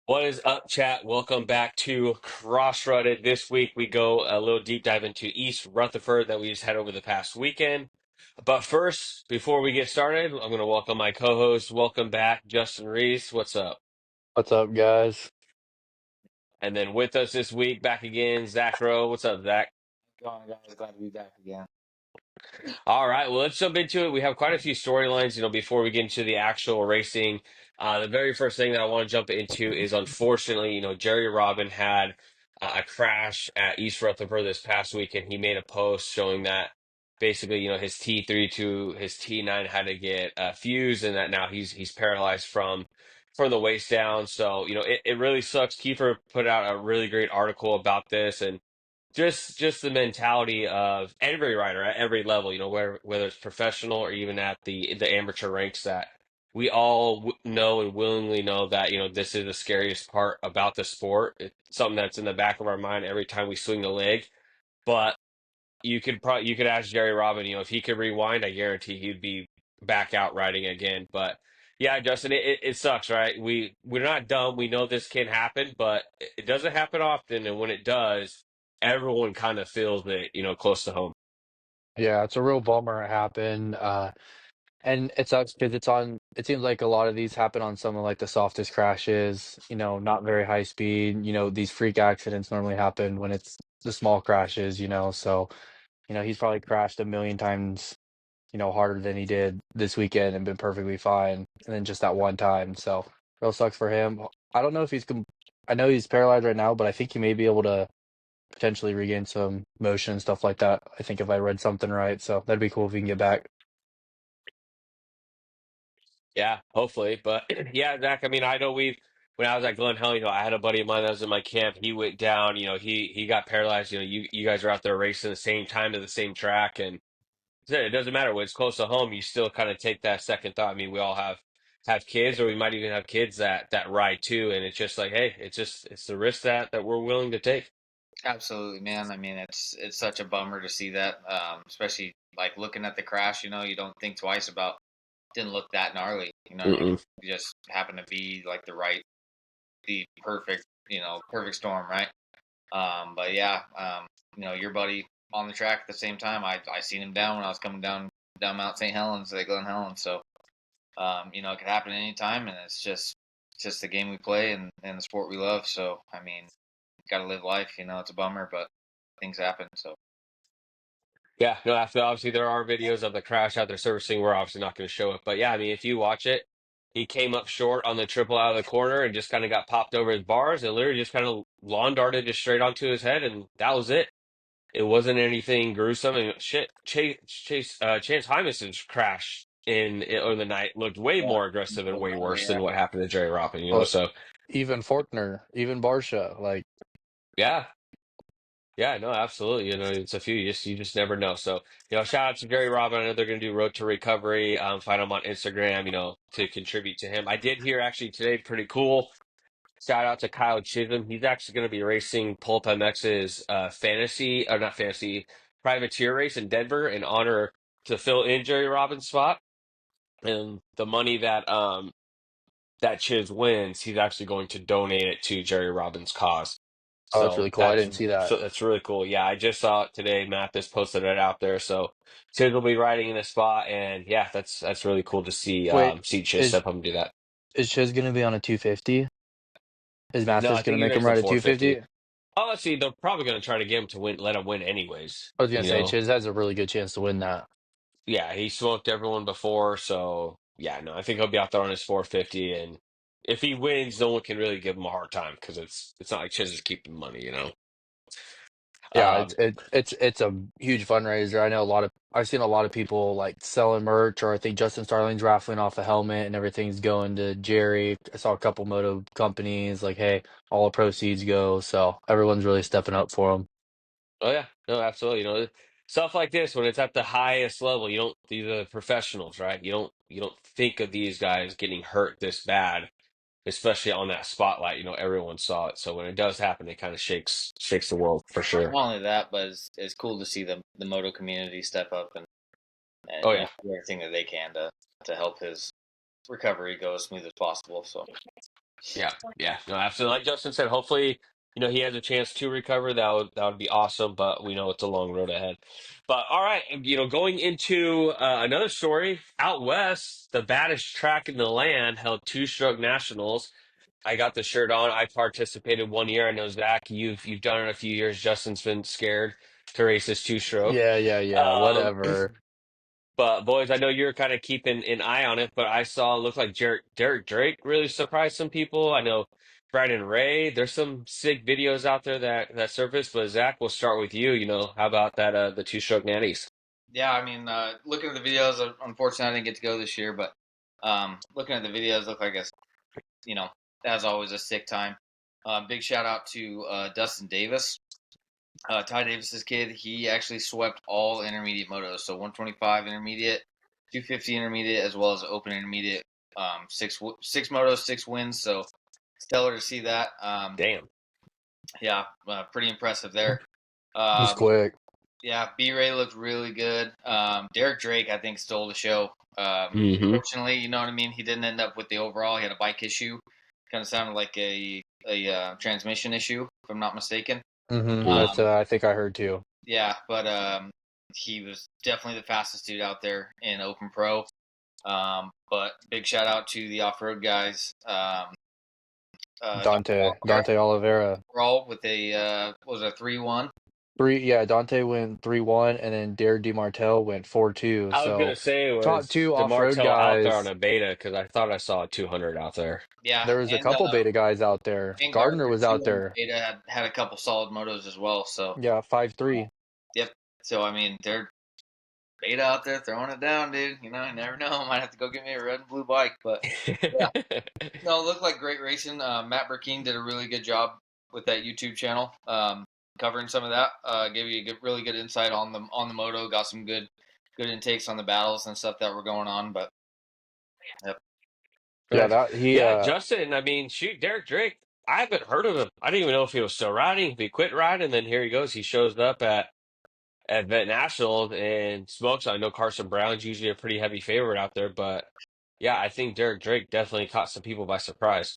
What is up, chat? Welcome back to Cross-Rutted. This week we go a little deep dive into East Rutherford that we just had over the past weekend. But first, before we get started, I'm going to welcome my co-host. Welcome back, Justin Reese. What's up? What's up, guys? And then with us this week, back again, Zach Rowe. What's up, Zach? Going, guys. Glad to be back again. All right, well, let's jump into it. We have quite a few storylines, before we get into the actual racing. The very first thing that I want to jump into is unfortunately, Jerry Robin had a crash at East Rutherford this past week, and he made a post showing that basically, his T3 to his T9 had to get fused, and that now he's paralyzed from the waist down. So, it really sucks. Kiefer put out a really great article about this, and just the mentality of every rider at every level, whether it's professional or even at the amateur ranks, that we all know and willingly know that this is the scariest part about the sport. It's something that's in the back of our mind every time we swing the leg. But you could ask Jerry Robin, if he could rewind, I guarantee he'd be back out riding again. But yeah, Justin, it sucks, right? We're not dumb. We know this can happen, but it doesn't happen often. And when it does, everyone kind of feels it, close to home. Yeah, it's a real bummer it happened. And it sucks because it seems like a lot of these happen on some of like the softest crashes, not very high speed. These freak accidents normally happen when it's the small crashes, so, he's probably crashed a million times, harder than he did this weekend and been perfectly fine. And then just that one time. So, real sucks for him. I don't know if I know he's paralyzed right now, but I think he may be able to potentially regain some motion and stuff like that. I think if I read something right, so that'd be cool if we can get back. Yeah, hopefully. But yeah, Zach, I mean, I know when I was at Glen Helen, I had a buddy of mine that was in my camp. He went down, he got paralyzed. You guys are out there racing the same time to the same track, and it doesn't matter when it's close to home. You still kind of take that second thought. I mean, we all have kids, or we might even have kids that ride too, and it's just like, hey, it's the risk that we're willing to take. Absolutely, man. I mean, it's such a bummer to see that, especially like looking at the crash. You don't think twice about. Didn't look that gnarly. You know what I mean? Mm-mm. It just happened to be like the perfect, perfect storm, right? But yeah, your buddy on the track at the same time. I seen him down when I was coming down Mount St. Helens, like Glen Helen. So it could happen anytime, and it's just the game we play and the sport we love. So I mean, got to live life. It's a bummer, but things happen. So Yeah, no, after obviously there are videos of the crash out there servicing. We're obviously not going to show it, but yeah, I mean, if you watch it, he came up short on the triple out of the corner and just kind of got popped over his bars and literally just kind of lawn darted just straight onto his head, and that was it. It wasn't anything gruesome. And shit, Chance Hymason's crash in the night looked way yeah, more aggressive and way worse yeah, than what happened to Jerry Robin. Well, So even Faulkner, even Barsha, like yeah, yeah, no, absolutely. It's a few. You just never know. So shout out to Jerry Robin. I know they're going to do Road to Recovery. Find him on Instagram. To contribute to him. I did hear actually today, pretty cool. Shout out to Kyle Chisholm. He's actually going to be racing Pulp MX's fantasy, or not fantasy, privateer race in Denver in honor to fill in Jerry Robbins' spot. And the money that Chiz wins, he's actually going to donate it to Jerry Robbins' cause. oh, that's So really cool. I didn't see that. that's really cool. Yeah, I just saw it today. Matt just posted it out there. So Chiz will be riding in the spot, and yeah, that's really cool to see Wait, see Chiz is step up and do that. is Chiz gonna be on a 250? Is No, Masters I gonna think he make him raised the ride a 250? 450. Oh, let's see. They're probably going to try to get him to win, let him win anyways. I was gonna say Chiz has a really good chance to win that. Yeah, he smoked everyone before, so yeah, no, I think he'll be out there on his 450, and if he wins, no one can really give him a hard time because it's not like Chiz is keeping money. Yeah, Um, it's a huge fundraiser. I know I've seen a lot of people like selling merch, or I think Justin Starling's raffling off a helmet and everything's going to Jerry. I saw a couple moto companies like, hey, all the proceeds go. So everyone's really stepping up for him. oh yeah, no, absolutely. Stuff like this when it's at the highest level, you don't. These are the professionals, right? You don't think of these guys getting hurt this bad, especially on that spotlight. Everyone saw it, so when it does happen, it kind of shakes the world for sure. not only that, but it's cool to see the moto community step up and Oh yeah. do everything that they can to help his recovery go as smooth as possible. So Yeah, yeah, no, absolutely. Like Justin said, hopefully, he has a chance to recover. That would be awesome, but we know it's a long road ahead. But all right, going into another story out west, the baddest track in the land held two-stroke nationals. I got the shirt on. I participated 1 year. I know Zach, you've done it a few years. Justin's been scared to race this two-stroke. Yeah, yeah, yeah. Um, Whatever. But boys, I know you're kind of keeping an eye on it, but I saw it looked like Derek Drake really surprised some people. I know Brandon Ray. There's some sick videos out there that surface. But Zach, we'll start with you. How about that the two stroke nannies? Yeah, I mean, looking at the videos, unfortunately, I didn't get to go this year, but looking at the videos, look like you know, as always, a sick time. Big shout out to Dustin Davis, Ty Davis's kid. He actually swept all intermediate motos, so 125 intermediate, 250 intermediate, as well as open intermediate. Six motos, 6 wins. So stellar to see that. Damn. Yeah, pretty impressive there. He's Um, quick. yeah, B Ray looked really good. Derek Drake, I think, stole the show. Hmm. Fortunately, you know what I mean. He didn't end up with the overall. He had a bike issue. Kind of sounded like a transmission issue, if I'm not mistaken. Mm. That's I think I heard too. Yeah, but he was definitely the fastest dude out there in Open Pro. But big shout out to the off road guys. Dante Oliveira Dante Oliveira. overall with a was it a 3-1. Dante went 3-1, and then Derek DeMartel went 4-2. I was gonna So say top was two off-road DeMartel out there on guys. a beta because I thought I saw a 200 out there. Yeah, There was a couple beta guys out there. and Gardner Gardner was too out on the there. beta had a couple solid motos as well. So Yeah, 5-3. yep. So I mean, they're beta out there throwing it down, dude. You never know. I might have to go get me a red and blue bike, but yeah. No, it looked like great racing. Matt Burkeen did a really good job with that YouTube channel, covering some of that. Gave you a really good insight on the moto. Got some good intakes on the battles and stuff that were going on. But yep. Yeah, Nice. that he Yeah, Justin, I mean, shoot, Derek Drake, I haven't heard of him. I didn't even know if he was still riding, if he quit riding, and then here he goes. He shows up at Vet National and smokes. I know Carson Brown's usually a pretty heavy favorite out there, but yeah, I think Derek Drake definitely caught some people by surprise.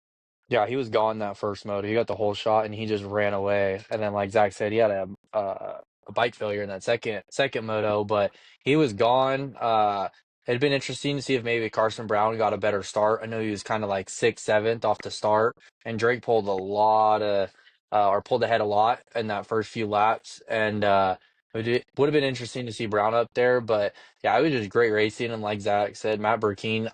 Yeah, he was gone that first moto. He got the whole shot and he just ran away. And then, like Zach said, he had a bike failure in that second moto, but he was gone. It'd been interesting to see if maybe Carson Brown got a better start. I know he was kind of like sixth, seventh off the start, and Drake pulled a lot of or pulled ahead a lot in that first few laps. And it would have been interesting to see Brown up there, but yeah, it was just great racing. And like Zach said, Matt Burkeen,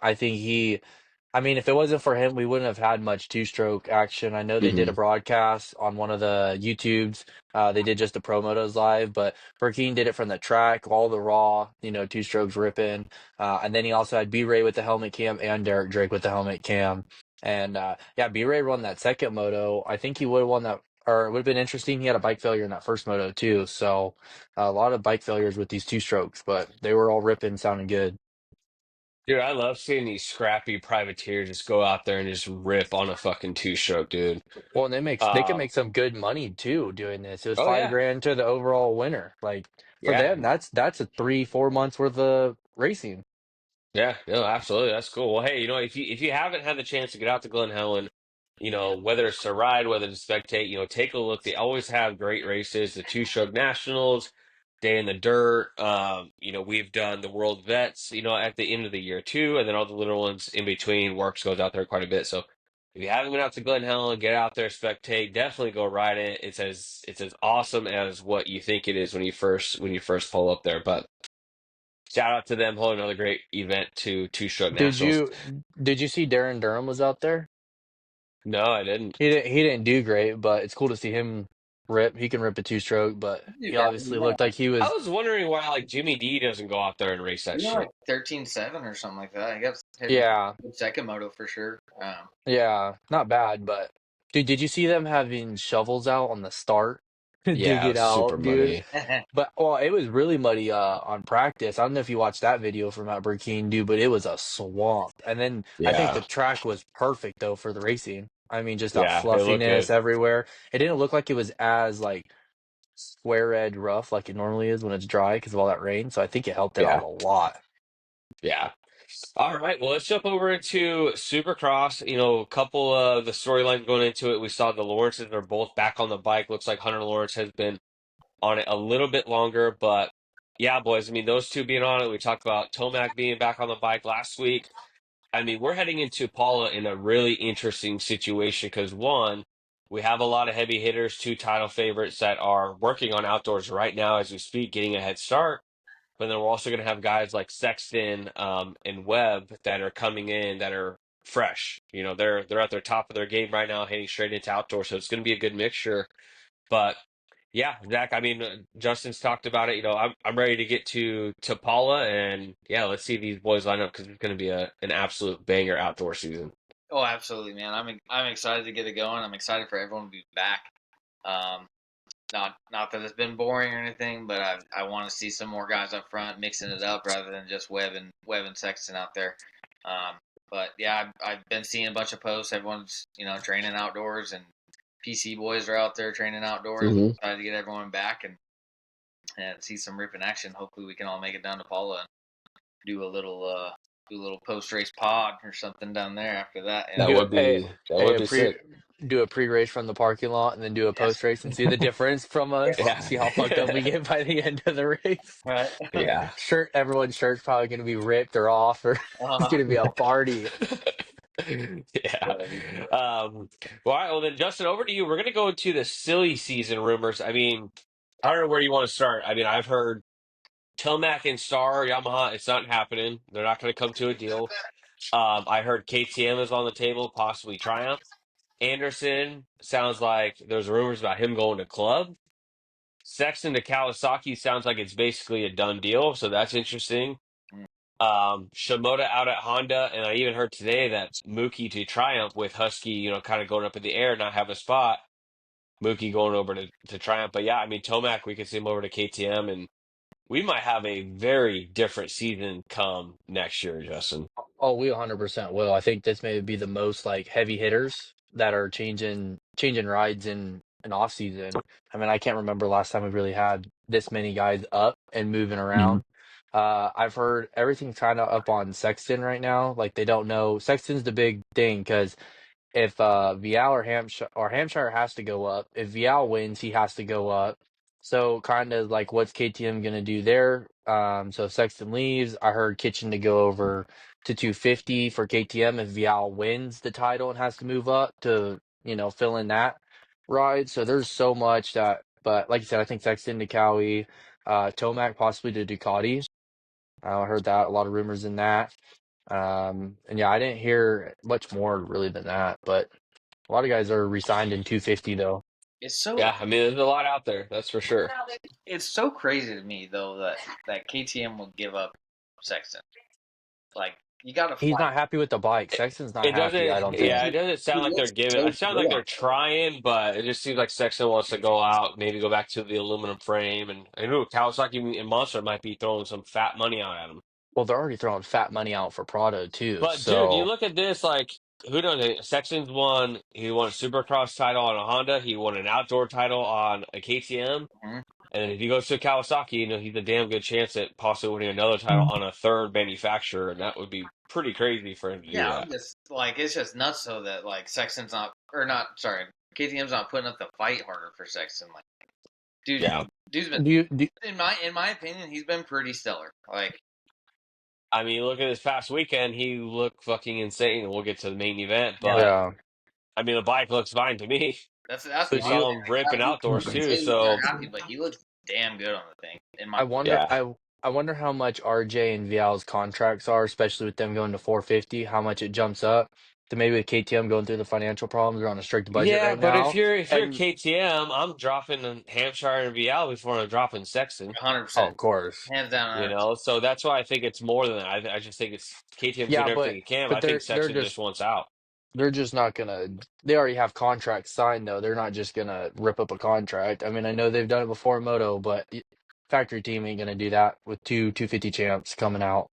I mean, if it wasn't for him, we wouldn't have had much two-stroke action. I know they did a Hmm. broadcast on one of the YouTubes. They did just the pro motos live, but Burkeen did it from the track, all the raw, two strokes ripping. And then he also had B-Ray with the helmet cam and Derek Drake with the helmet cam. And yeah, B-Ray won that second moto. I think he would have won that, or it would have been interesting. He had a bike failure in that first moto too. So a lot of bike failures with these two strokes, but they were all ripping, sounding good. Dude, I love seeing these scrappy privateers just go out there and just rip on a fucking two-stroke, dude. Well, and they can Um, make some good money too doing this. It was oh five yeah, grand to the overall winner. Like for yeah. them, that's a 3-4 months worth of racing. Yeah, no, absolutely. That's cool. Well, hey, if you haven't had the chance to get out to Glen Helen, whether it's to ride, whether to spectate, take a look. They always have great races. The Two Stroke Nationals, Day in the Dirt. We've done the World Vets, at the end of the year too, and then all the little ones in between. Works goes out there quite a bit. So if you haven't been out to Glen Helen, get out there, spectate. Definitely go ride it. It's as awesome as what you think it is when you first pull up there. But shout out to them holding another great event to Two Stroke Did Nationals. you did you see Darren Durham was out there? No, I didn't. He didn't do great, but it's cool to see him rip. He can rip a two stroke, but Do he better than obviously that. looked like he I was. was wondering why like Jimmy D doesn't go out there and race that Like shit. 13-7 or something like that. I guess hitting Yeah, good second moto for sure. yeah, not bad, but dude, did you see them having shovels out on the start to dig Yeah, it it was super out, dude? muddy. But well, it was really muddy on practice. I don't know if you watched that video from Matt Burkeen, dude, but it was a swamp. And then I think the Yeah, track was perfect though for the racing. I mean, just that yeah, it looked fluffiness good. everywhere. It didn't look like it was as like square edge rough like it normally is when it's dry because of all that rain. So I think it helped it out Yeah, a lot. yeah. All right, well, let's jump over into Supercross. A couple of the storylines going into it. We saw the Lawrences are both back on the bike. Looks like Hunter Lawrence has been on it a little bit longer, but yeah, boys. I mean, those two being on it. We talked about Tomac being back on the bike last week. I mean, we're heading into Paula in a really interesting situation because one, we have a lot of heavy hitters, two title favorites that are working on outdoors right now as we speak, getting a head start. But then we're also going to have guys like Sexton and Webb that are coming in that are fresh. They're at their top of their game right now, heading straight into outdoors. So it's going to be a good mixture. But yeah, Zach. I mean, Justin's talked about it. I'm ready to get to Paula, and yeah, let's see these boys line up because it's going to be an absolute banger outdoor season. Oh, absolutely, man. I'm excited to get it going. I'm excited for everyone to be back. Um, not that it's been boring or anything, but I want to see some more guys up front mixing it up rather than just Webb and Sexton out there. Um, but yeah, I've been seeing a bunch of posts. Everyone's training outdoors, and PC boys are out there training outdoors. Hmm. Excited to get everyone back and see some ripping action. Hopefully, we can all make it down to Paula and do a little post race pod or something down there after that. That Do would a be that a, would a be pre sick. do a pre-race from the parking lot and then do a Yes. post-race and see the difference from us. Yeah, See how fucked up we get by the end of the race. Right. yeah. Everyone's shirt's probably gonna be ripped or off, or it's Uh-huh. gonna be a party. Yeah. That'd be cool. Well, all right, well then, Justin, over to you. We're gonna go into the silly season rumors. I mean, I don't know where you want to start. I mean, I've heard Tomac and Star Yamaha. It's not happening. They're not going to come to a deal. I heard KTM is on the table, possibly Triumph. Anderson sounds like there's rumors about him going to Club. Sexton to Kawasaki sounds like it's basically a done deal, so that's interesting. Mm. Shimoda out at Honda, and I even heard today that Mookie to Triumph with Husky, kind of going up in the air, not have a spot. Mookie going over to Triumph, but yeah, I mean Tomac, we could see him over to KTM, and we might have a very different season come next year, Justin. Oh, we 100% will. I think this may be the most like heavy hitters that are changing rides in an off season. I mean, I can't remember last time we really had this many guys up and moving Mhm. around. I've heard everything's kind of up on Sexton right now. Like they don't know. Sexton's the big thing because if Vial or Hampshire has to go up, if Vial wins, he has to go up. So kind of like what's KTM gonna do there? So if Sexton leaves, I heard Kitchen to go over to 250 for KTM if Vial wins the title and has to move up to fill in that ride. So there's so much that, but like you said, I think Sexton to Cowie, Tomac possibly to Ducati. I heard that a lot of rumors in that. And yeah, I didn't hear much more really than that, but a lot of guys are resigned in 250 though. It's so Yeah, I mean, there's a lot out there, that's for sure. it's so crazy to me though that KTM will give up Sexton. Like you got to He's fight. not happy with the bike. It, Sexton's not it happy, I doesn't, don't yeah, it think. doesn't sound He like they're looks giving. so It sounds good like on they're trying, but it just seems like Sexton wants to go out, maybe go back to the aluminum frame, and I know Kawasaki and Monster might be throwing some fat money out at him. Well, they're already throwing fat money out for Prado too. But dude, you So look at this, like who knows? Sexton's won. He won a Supercross title on a Honda. He won an outdoor title on a KTM. Mhm. And then if he goes to Kawasaki, he's a damn good chance at possibly winning another title on a third manufacturer, and that would be pretty crazy for him to do Yeah, I'm that. just like it's just nuts though that like Sexton's not or not sorry KTM's not putting up the fight harder for Sexton. Like dude, Yeah. dude's been do in my opinion he's been pretty stellar. Like I mean, look at this past weekend. He looked fucking insane. We'll get to the main event, yeah, but yeah. I mean, the bike looks fine to me. that's We But what I'm do saw saying. him Like, ripping outdoors you too. say he's not So happy, but he looks damn good on the thing. In my I wonder yeah, I wonder how much RJ and Vial's contracts are, especially with them going to 450, how much it jumps up. To maybe with KTM going through the financial problems, they're on a strict budget yeah. right But if now. you're And KTM, I'm dropping Hampshire and VL before I'm dropping Sexton. 100%, oh, of course. hands down 100%. So that's why I think it's more than that. I just think it's KTM's doing Yeah, everything he can. I but think they're Sexton just just wants out. they're just not gonna. They already have contracts signed though. They're not just gonna rip up a contract. I mean, I know they've done it before in Moto, but factory team ain't gonna do that with 250 champs coming out.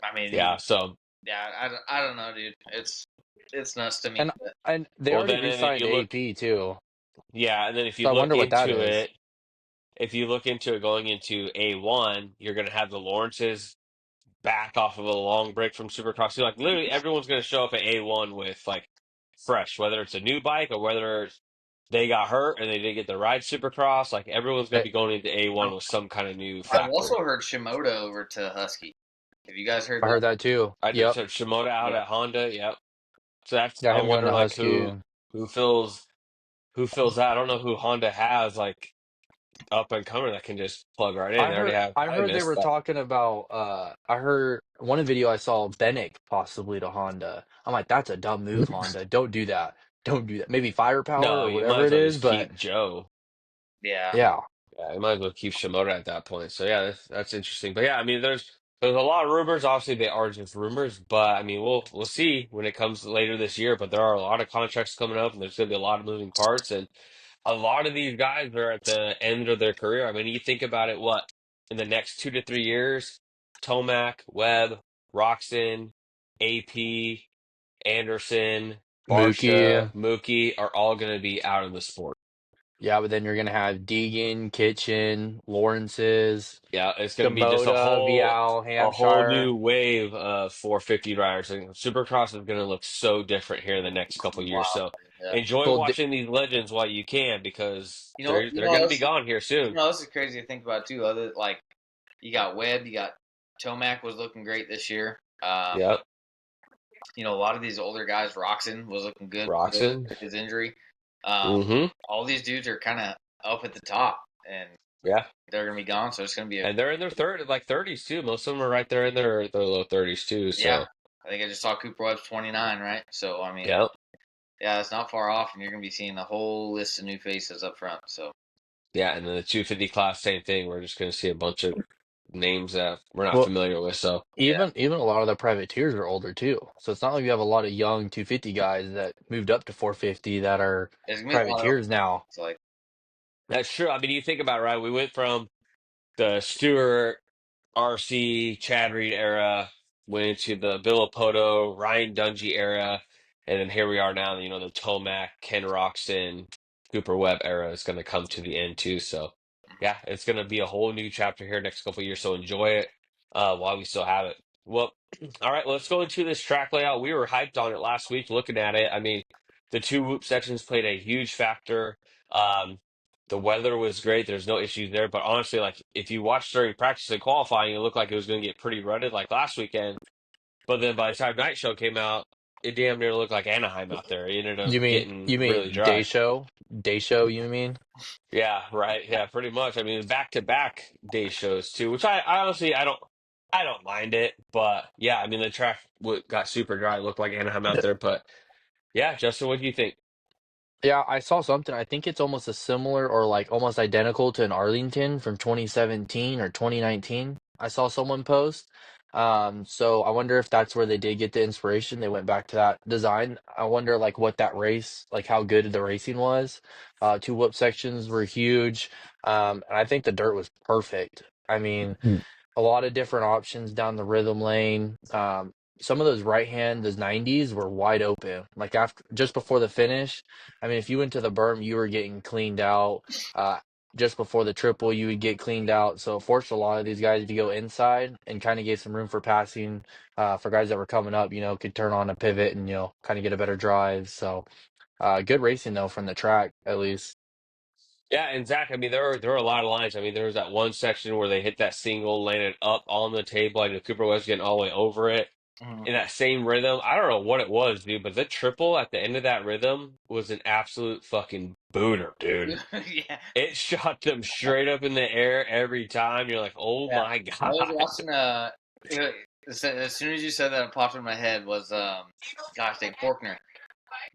I mean, Yeah. So yeah, I don't know, dude. It's nuts to me. And and they well, already then if re-signed you look, AP too. yeah, and then if you So I look wonder what that into is. it, if you look into it going into A1, you're going to have the Lawrences back off of a long break from Supercross. Like literally everyone's going to show up at A1 with like fresh, whether it's a new bike or whether they got hurt and they didn't get to ride Supercross. Like everyone's going I, to be going into A1 I've, with some kind of new I've factor. also heard Shimoda over to Husky. Have you guys heard I that? heard that too. I did Yep. so Shimoda out Yeah. at Honda. Yep. So that's Yeah, I him going wonder to like Husky. who fills that. I don't know who Honda has like up and coming that can just plug right in. They already have I heard they Tyvis, were but talking about I heard one video I saw Bennett possibly to Honda. I'm like, that's a dumb move, Honda. Don't do that. Don't do that. Maybe firepower no, or you might whatever as it well is, just but keep Joe. Yeah. yeah. Yeah, you might as well keep Shimoda at that point. So yeah, that's interesting. But yeah, I mean, there's a lot of rumors. Obviously, they are just rumors, but I mean, we'll see when it comes later this year. But there are a lot of contracts coming up, and there's going to be a lot of moving parts, and a lot of these guys are at the end of their career. I mean, you think about it, what in the next 2 to 3 years, Tomac, Webb, Roxon, AP, Anderson, Mookie. Barsha, Mookie are all going to be out of the sport. Yeah, but then you're gonna have Deegan, Kitchen, Lawrence's, Yeah, it's going to be just Kubota, Vial, a whole new Hampshire. wave of 450 riders. And Supercross is going to look so different here in the next couple of years. Wow. So Yeah. enjoy So watching these legends while you can because You know. they're going to be gone here You soon. know, this is crazy to think about too. Other like you got Webb, you got Tomac was looking great this year. Yep, You know, a lot of these older guys, Roxon was looking good Roxon. with his injury. Um, Mm-hmm. all these dudes are kind of up at the top, and Yeah, they're gonna be gone. So it's gonna be a and they're in their like 30s too. Most of them are right there in their low 30s too. yeah. So I think I just saw Cooper Webb's 29, right? So I mean, yeah, yeah, it's not far off, and you're gonna be seeing a whole list of new faces up front. So yeah, and then the 250 class, same thing. We're just going to see a bunch of names that we're not well, familiar with. So yeah, even a lot of the privateers are older too. So it's not like you have a lot of young 250 guys that moved up to 450 that are there's gonna be a lot of privateers now. it's like that's true. I mean, you think about it, right? We went from the Stewart, RC, Chad Reed era, went into the Villapoto, Ryan Dungey era, and then here we are now. You know, the Tomac, Ken Roxon, Cooper Webb era is going to come to the end too. So, yeah, it's going to be a whole new chapter here next couple of years. So enjoy it while we still have it. Well, all right, let's go into this track layout. We were hyped on it last week, looking at it. I mean, the two whoop sections played a huge factor. Um, the weather was great. There's no issues there. But honestly, like if you watched during practice and qualifying, it looked like it was going to get pretty rutted like last weekend. But then by the time night show came out, it damn near looked like Anaheim out there. It ended up getting You really mean dry. day show? You mean? Yeah, right. Yeah, pretty much. I mean, back to back day shows too, which I honestly I don't mind it. But yeah, I mean the track got super dry. It looked like Anaheim out there. But yeah, Justin, what do you think? Yeah, I saw something. I think it's almost a similar or like almost identical to an Arlington from 2017 or 2019. I saw someone post. So I wonder if that's where they did get the inspiration. They went back to that design. I wonder like what that race, like how good the racing was. Two whoop sections were huge. And I think the dirt was perfect. I mean, a lot of different options down the rhythm lane. Some of those right hand, those 90s were wide open. Like after just before the finish, I mean, if you went to the berm, you were getting cleaned out. Just before the triple, you would get cleaned out. So it forced a lot of these guys to go inside and kind of gave some room for passing for guys that were coming up. You know, could turn on a pivot and kind of get a better drive. So good racing though from the track at least. Yeah, and Zach, I mean, there were a lot of lines. I mean, there was that one section where they hit that single, landed up on the table. I know Cooper was getting all the way over it mhm. in that same rhythm. I don't know what it was, dude, but the triple at the end of that rhythm was an absolute fucking booter, dude. yeah, It shot them straight up in the air every time. You're like, oh yeah. my I was God. watching. You know, as soon as you said that, it popped in my head was gosh, dang Forkner.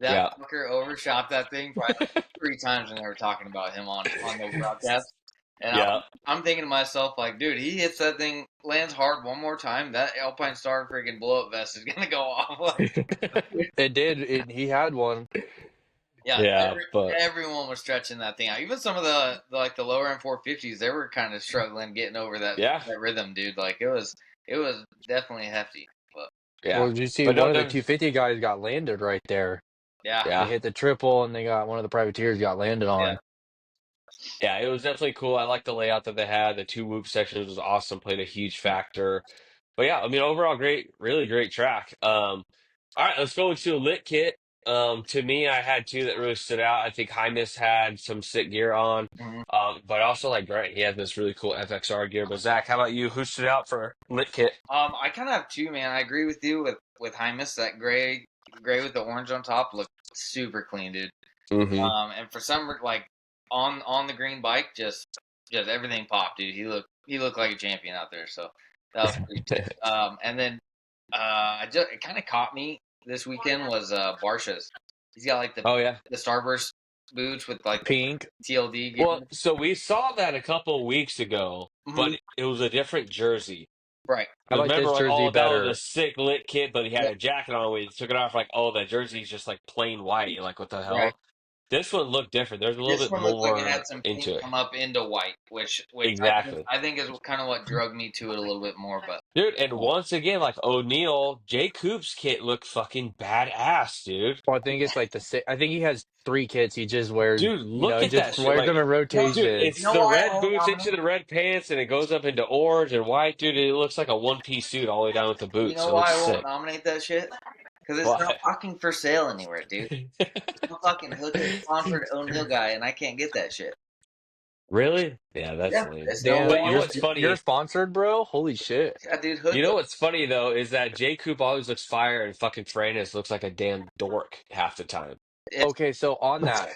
That Yeah. fucker overshot that thing probably like 3 times when they were talking about him on the broadcast. And Yeah. I'm thinking to myself, like, dude, he hits that thing, lands hard one more time, that Alpine Star freaking blow up vest is gonna go off. Like, It did. He had one. yeah, Yeah, but everyone was stretching that thing out. Even some of the lower end 450s, they were kind of struggling getting over yeah, that rhythm, dude. Like it was definitely hefty. But Well, yeah. did you see But one no, of the there's 250 guys got landed right there? yeah, They yeah. hit the triple and they got one of the privateers got landed yeah, on. Yeah, it was definitely cool. I like the layout that they had. The two whoop sections was awesome, played a huge factor. But yeah, I mean, overall, great, really great track. All right, let's go into a lit kit. To me, I had two that really stood out. I think Hymus had some sick gear on, Mhm. but I also like Grant. He had this really cool FXR gear. But Zach, how about you? Who stood out for lit kit? I kind of have two, man. I agree with you with Hymus. That gray with the orange on top looked super clean, dude. Hmm. And for some like on the green bike, just everything popped, dude. He looked like a champion out there. So that was pretty sick. And then I just it kind of caught me this weekend was Barsha's. He's got like Oh yeah. the Starburst boots with like the Pink. TLD gear. Well, so we saw that a couple weeks ago, but Mhm. it was a different jersey. Right. I Because like remember, this like, jersey oh, that was a better. sick lit kit, but he had Yeah. a jacket on. We took it off, like, oh, that jersey's just like plain white. You're like, what the Right. hell? This one looked different. There's a little This bit one looked like it had more some pink into it. come up into white, which Exactly. I think is kind of what drug me to it a little bit more. But Dude, and once again, like O'Neal, Jay Coop's kit looked fucking badass, dude. Well, I think it's like I think he has three kits. He just wears, Dude, look he at that just shit. wears Like, them in dude, rotation. you it's know the why I red won't boots into nominate? the red pants, and it goes up into orange and white. Dude, it looks like a one-piece suit all the way down with the You boots. know It looks why I won't sick. nominate that shit? Because it's What? not fucking for sale anywhere, dude. I'm a fucking hooker sponsored O'Neill guy, and I can't get that shit. Really? Yeah, that's Yeah, lame. it's the only But Damn, you know one. what's you're funny? sponsored, bro. Holy shit. Yeah, dude, You hook know up. what's funny though is that Jay Coop always looks fire, and fucking Fernandez looks like a damn dork half the time. It's Okay, so on that,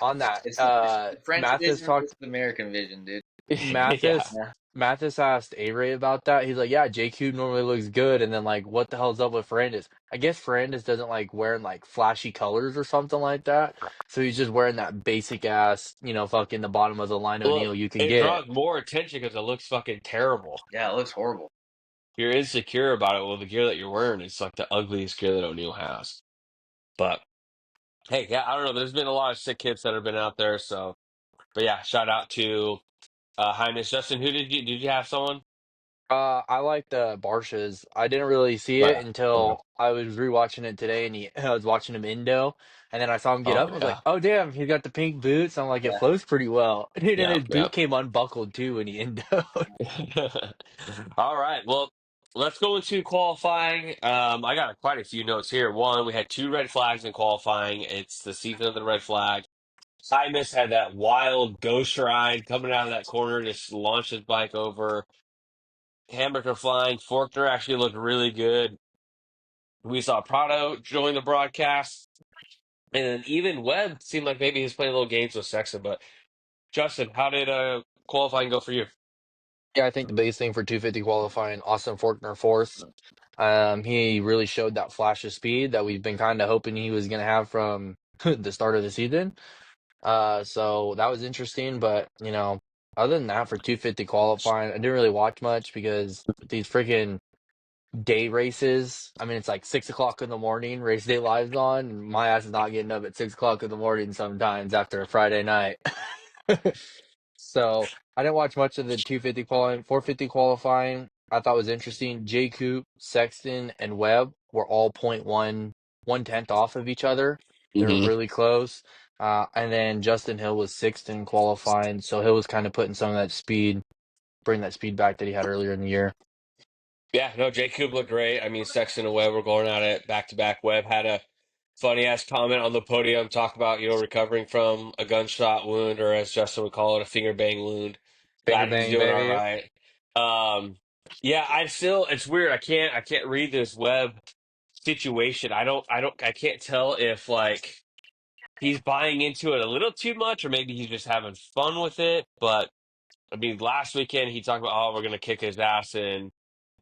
it's the French Mathis vision talked. versus the American vision, dude. Yeah. Mathis Yeah, Mathis asked A-Ray about that. He's like, yeah, JQ normally looks good, and then like, what the hell's up with Ferrandis? I guess Ferrandis doesn't like wearing like flashy colors or something like that, so he's just wearing that basic ass, fucking the bottom of the line Well, O'Neal you can it get. draws more attention because it looks fucking terrible. yeah, it looks horrible. You're insecure about it. Well, the gear that you're wearing is like the ugliest gear that O'Neal has. But hey, yeah, I don't know. There's been a lot of sick kids that have been out there. So, but yeah, shout out to Highness Justin. Who did you have someone? I like the Barshas. I didn't really see Oh it yeah, okay. until I was rewatching it today, and I was watching him Indo, and then I saw him get up. Oh I was like, yeah, "Oh damn, he's got the pink boots." I'm like, "It Yeah. flows pretty well." Dude, and yeah, his yeah. boot came unbuckled too when he Indo. All right. Well, let's go into qualifying. I got quite a few notes here. One, we had two red flags in qualifying. It's the season of the red flag. Simus had that wild ghost ride coming out of that corner, just launched his bike over. Hamburger flying. Forkner actually looked really good. We saw Prado join the broadcast. And then even Webb seemed like maybe he's playing little games with Sexton. But Justin, how did qualifying go for you? Yeah, I think the biggest thing for 250 qualifying, Austin Forkner fourth. He really showed that flash of speed that we've been kind of hoping he was going to have from the start of the season. So that was interesting, but other than that, for 250 qualifying, I didn't really watch much because these freaking day races. I mean, it's like 6 o'clock in the morning, race day live's on, and my ass is not getting up at 6 o'clock in the morning sometimes after a Friday night. So I didn't watch much of the 250 qualifying. 450 qualifying, I thought was interesting. J. Coop, Sexton, and Webb were all point one tenth off of each other. They were Hmm. really close. And then Justin Hill was sixth in qualifying, so Hill was kind of putting some of that speed, bring that speed back that he had earlier in the year. Yeah, no, Jake Coop looked great. I mean, Sexton and Webb were going at it back to back. Webb had a funny ass comment on the podium, talk about, recovering from a gunshot wound, or as Justin would call it, a finger bang wound. Finger Glad he's bang, doing all baby. right. Um, yeah, it's weird. I can't read this Webb situation. I can't tell if like he's buying into it a little too much, or maybe he's just having fun with it. But I mean, last weekend he talked about, oh, we're gonna kick his ass in,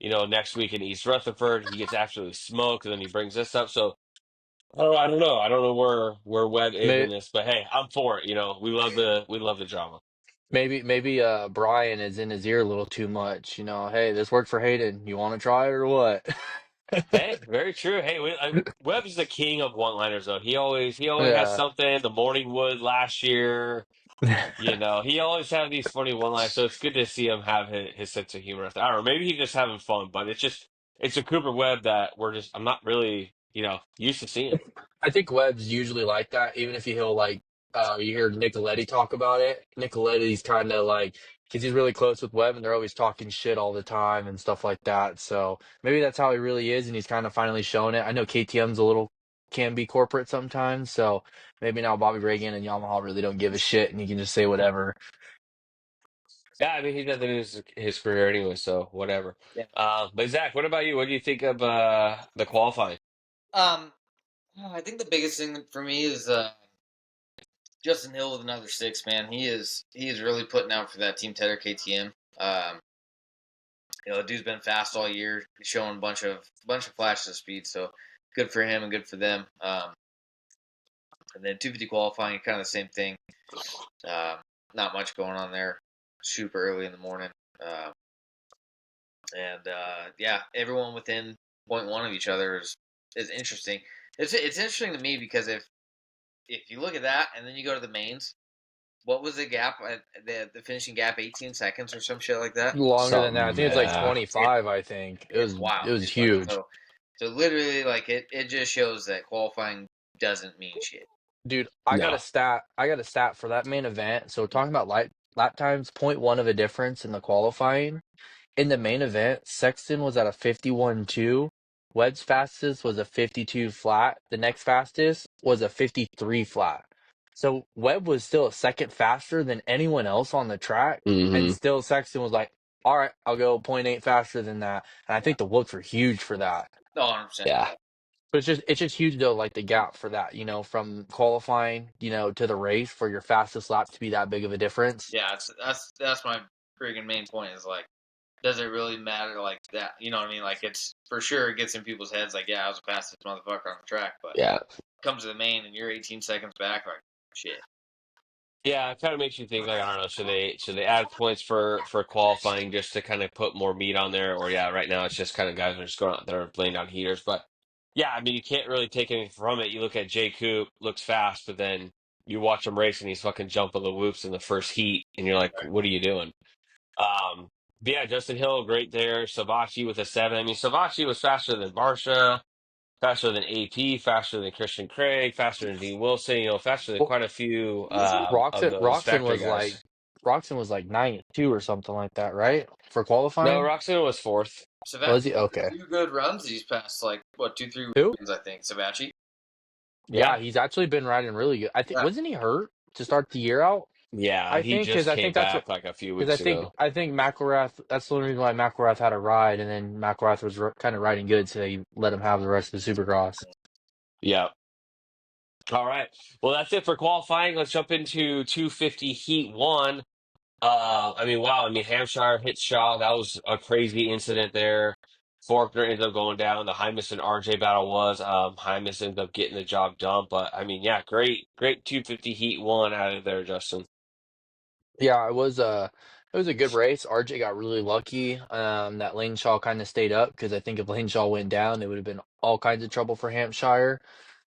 next week in East Rutherford. He gets absolutely smoked, and then he brings this up. So, oh, I don't know. I don't know where Webb is in May- this, but hey, I'm for it. We love the drama. Maybe Brian is in his ear a little too much. Hey, this worked for Hayden. You want to try it or what? Hey, very true. Hey, Webb's the king of one-liners, though. He always has Yeah. something. The morning wood last year. He always have these funny one-liners, so it's good to see him have his sense of humor. I don't know, maybe he's just having fun, but it's a Cooper Webb that I'm not really, used to seeing. I think Webb's usually like that, even if he'll like You hear Nicoletti talk about it. Nicoletti's kind of like, because he's really close with Webb, and they're always talking shit all the time and stuff like that. So maybe that's how he really is, and he's kind of finally shown it. I know KTM's a little can be corporate sometimes, so maybe now Bobby Reagan and Yamaha really don't give a shit, and he can just say whatever. Yeah, I mean he doesn't his career anyway, so whatever. Yeah. But Zach, what about you? What do you think of the qualifying? Um, I think the biggest thing for me is Justin Hill with another six. Man, he is really putting out for that Team Tedder KTM. The dude's been fast all year, showing a bunch of flashes of speed. So good for him and good for them. And then 250 qualifying, kind of the same thing. Not much going on there. Super early in the morning. Yeah, everyone within 0.1 of each other is interesting. It's interesting to me because if you look at that and then you go to the mains, what was the gap at the finishing gap? 18 seconds or some shit like that. Longer than that, I Something, think it's like yeah. 25. I think It's it wild, was dude. Like huge. so literally, like it just shows that qualifying doesn't mean shit. Dude, I got a No. stat. I got a stat for that main event. So talking about lap times, point one of a difference in the qualifying. In the main event, Sexton was at a 51.2. Webb's fastest was a 52 flat. The next fastest was a 53 flat. So Webb was still a second faster than anyone else on the track, and Hmm. still Sexton was like, "All right, I'll go point 0.8 faster than that." And I think the whoops were huge for that. No, 100%. Yeah. But it's just huge though, like the gap for that, from qualifying, to the race for your fastest lap to be that big of a difference. Yeah, that's my freaking main point. Is like, does it really matter like that? You know what I mean? Like, it's for sure it gets in people's heads. Like, yeah, I was the fastest motherfucker on the track, but Yeah. comes to the main and you're 18 seconds back. Like, shit. Yeah, it kind of makes you think like I don't know, should they add points for qualifying just to kind of put more meat on there, or yeah, right now it's just kind of guys are just going out there laying down heaters. But yeah, I mean you can't really take anything from it. You look at Jay Coop, looks fast, but then you watch him race and he's fucking jumping the whoops in the first heat, and you're like, what are you doing? But yeah, Justin Hill, great there. Savachi with a 7. I mean, Savachi was faster than Barsha, faster than AP, faster than Christian Craig, faster than Dean Wilson, faster than Well, quite a few of Roxon those Roxon factory was like guys. Roxon was like 9.2 or something like that, right? For No, qualifying? Roxon was fourth. Savachi Was he? Okay. two good runs these past like what 2-3 Who? weekends I think. Savachi. Yeah, Yeah. he's actually been riding really good. I think Yeah. wasn't he hurt to start the year out? Yeah, I he think because just I came think that's what back like a few because I weeks think ago. I think McElrath. That's the only reason why McElrath had a ride, and then McElrath was kind of riding good, so he let him have the rest of the Supercross. Yeah. All right. Well, that's it for qualifying. Let's jump into 250 Heat 1. I mean, wow. I mean, Hampshire hit Shaw. That was a crazy incident there. Faulkner ended up going down. The Hymus and RJ battle was. Hymus ended up getting the job done. But I mean, yeah, great 250 Heat 1 out of there, Justin. Yeah, it was a good race. RJ got really lucky that Lane Shaw kind of stayed up because I think if Lane Shaw went down, it would have been all kinds of trouble for Hampshire.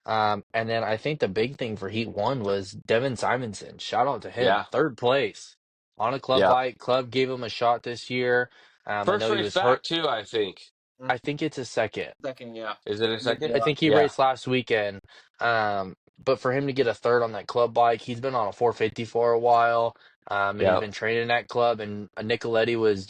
And then I think the big thing for Heat 1 was Devin Simonson. Shout out to him, Yeah. third place on a club Yeah. bike. Club gave him a shot this year. I First know he race was hurt. back, too, I think. Mm-hmm. I think it's his second. Second, yeah. Is it a second? I think he Yeah. raced last weekend. But for him to get a third on that club bike, he's been on a 450 for a while. And he's Yeah. been training that club. And Nicoletti was,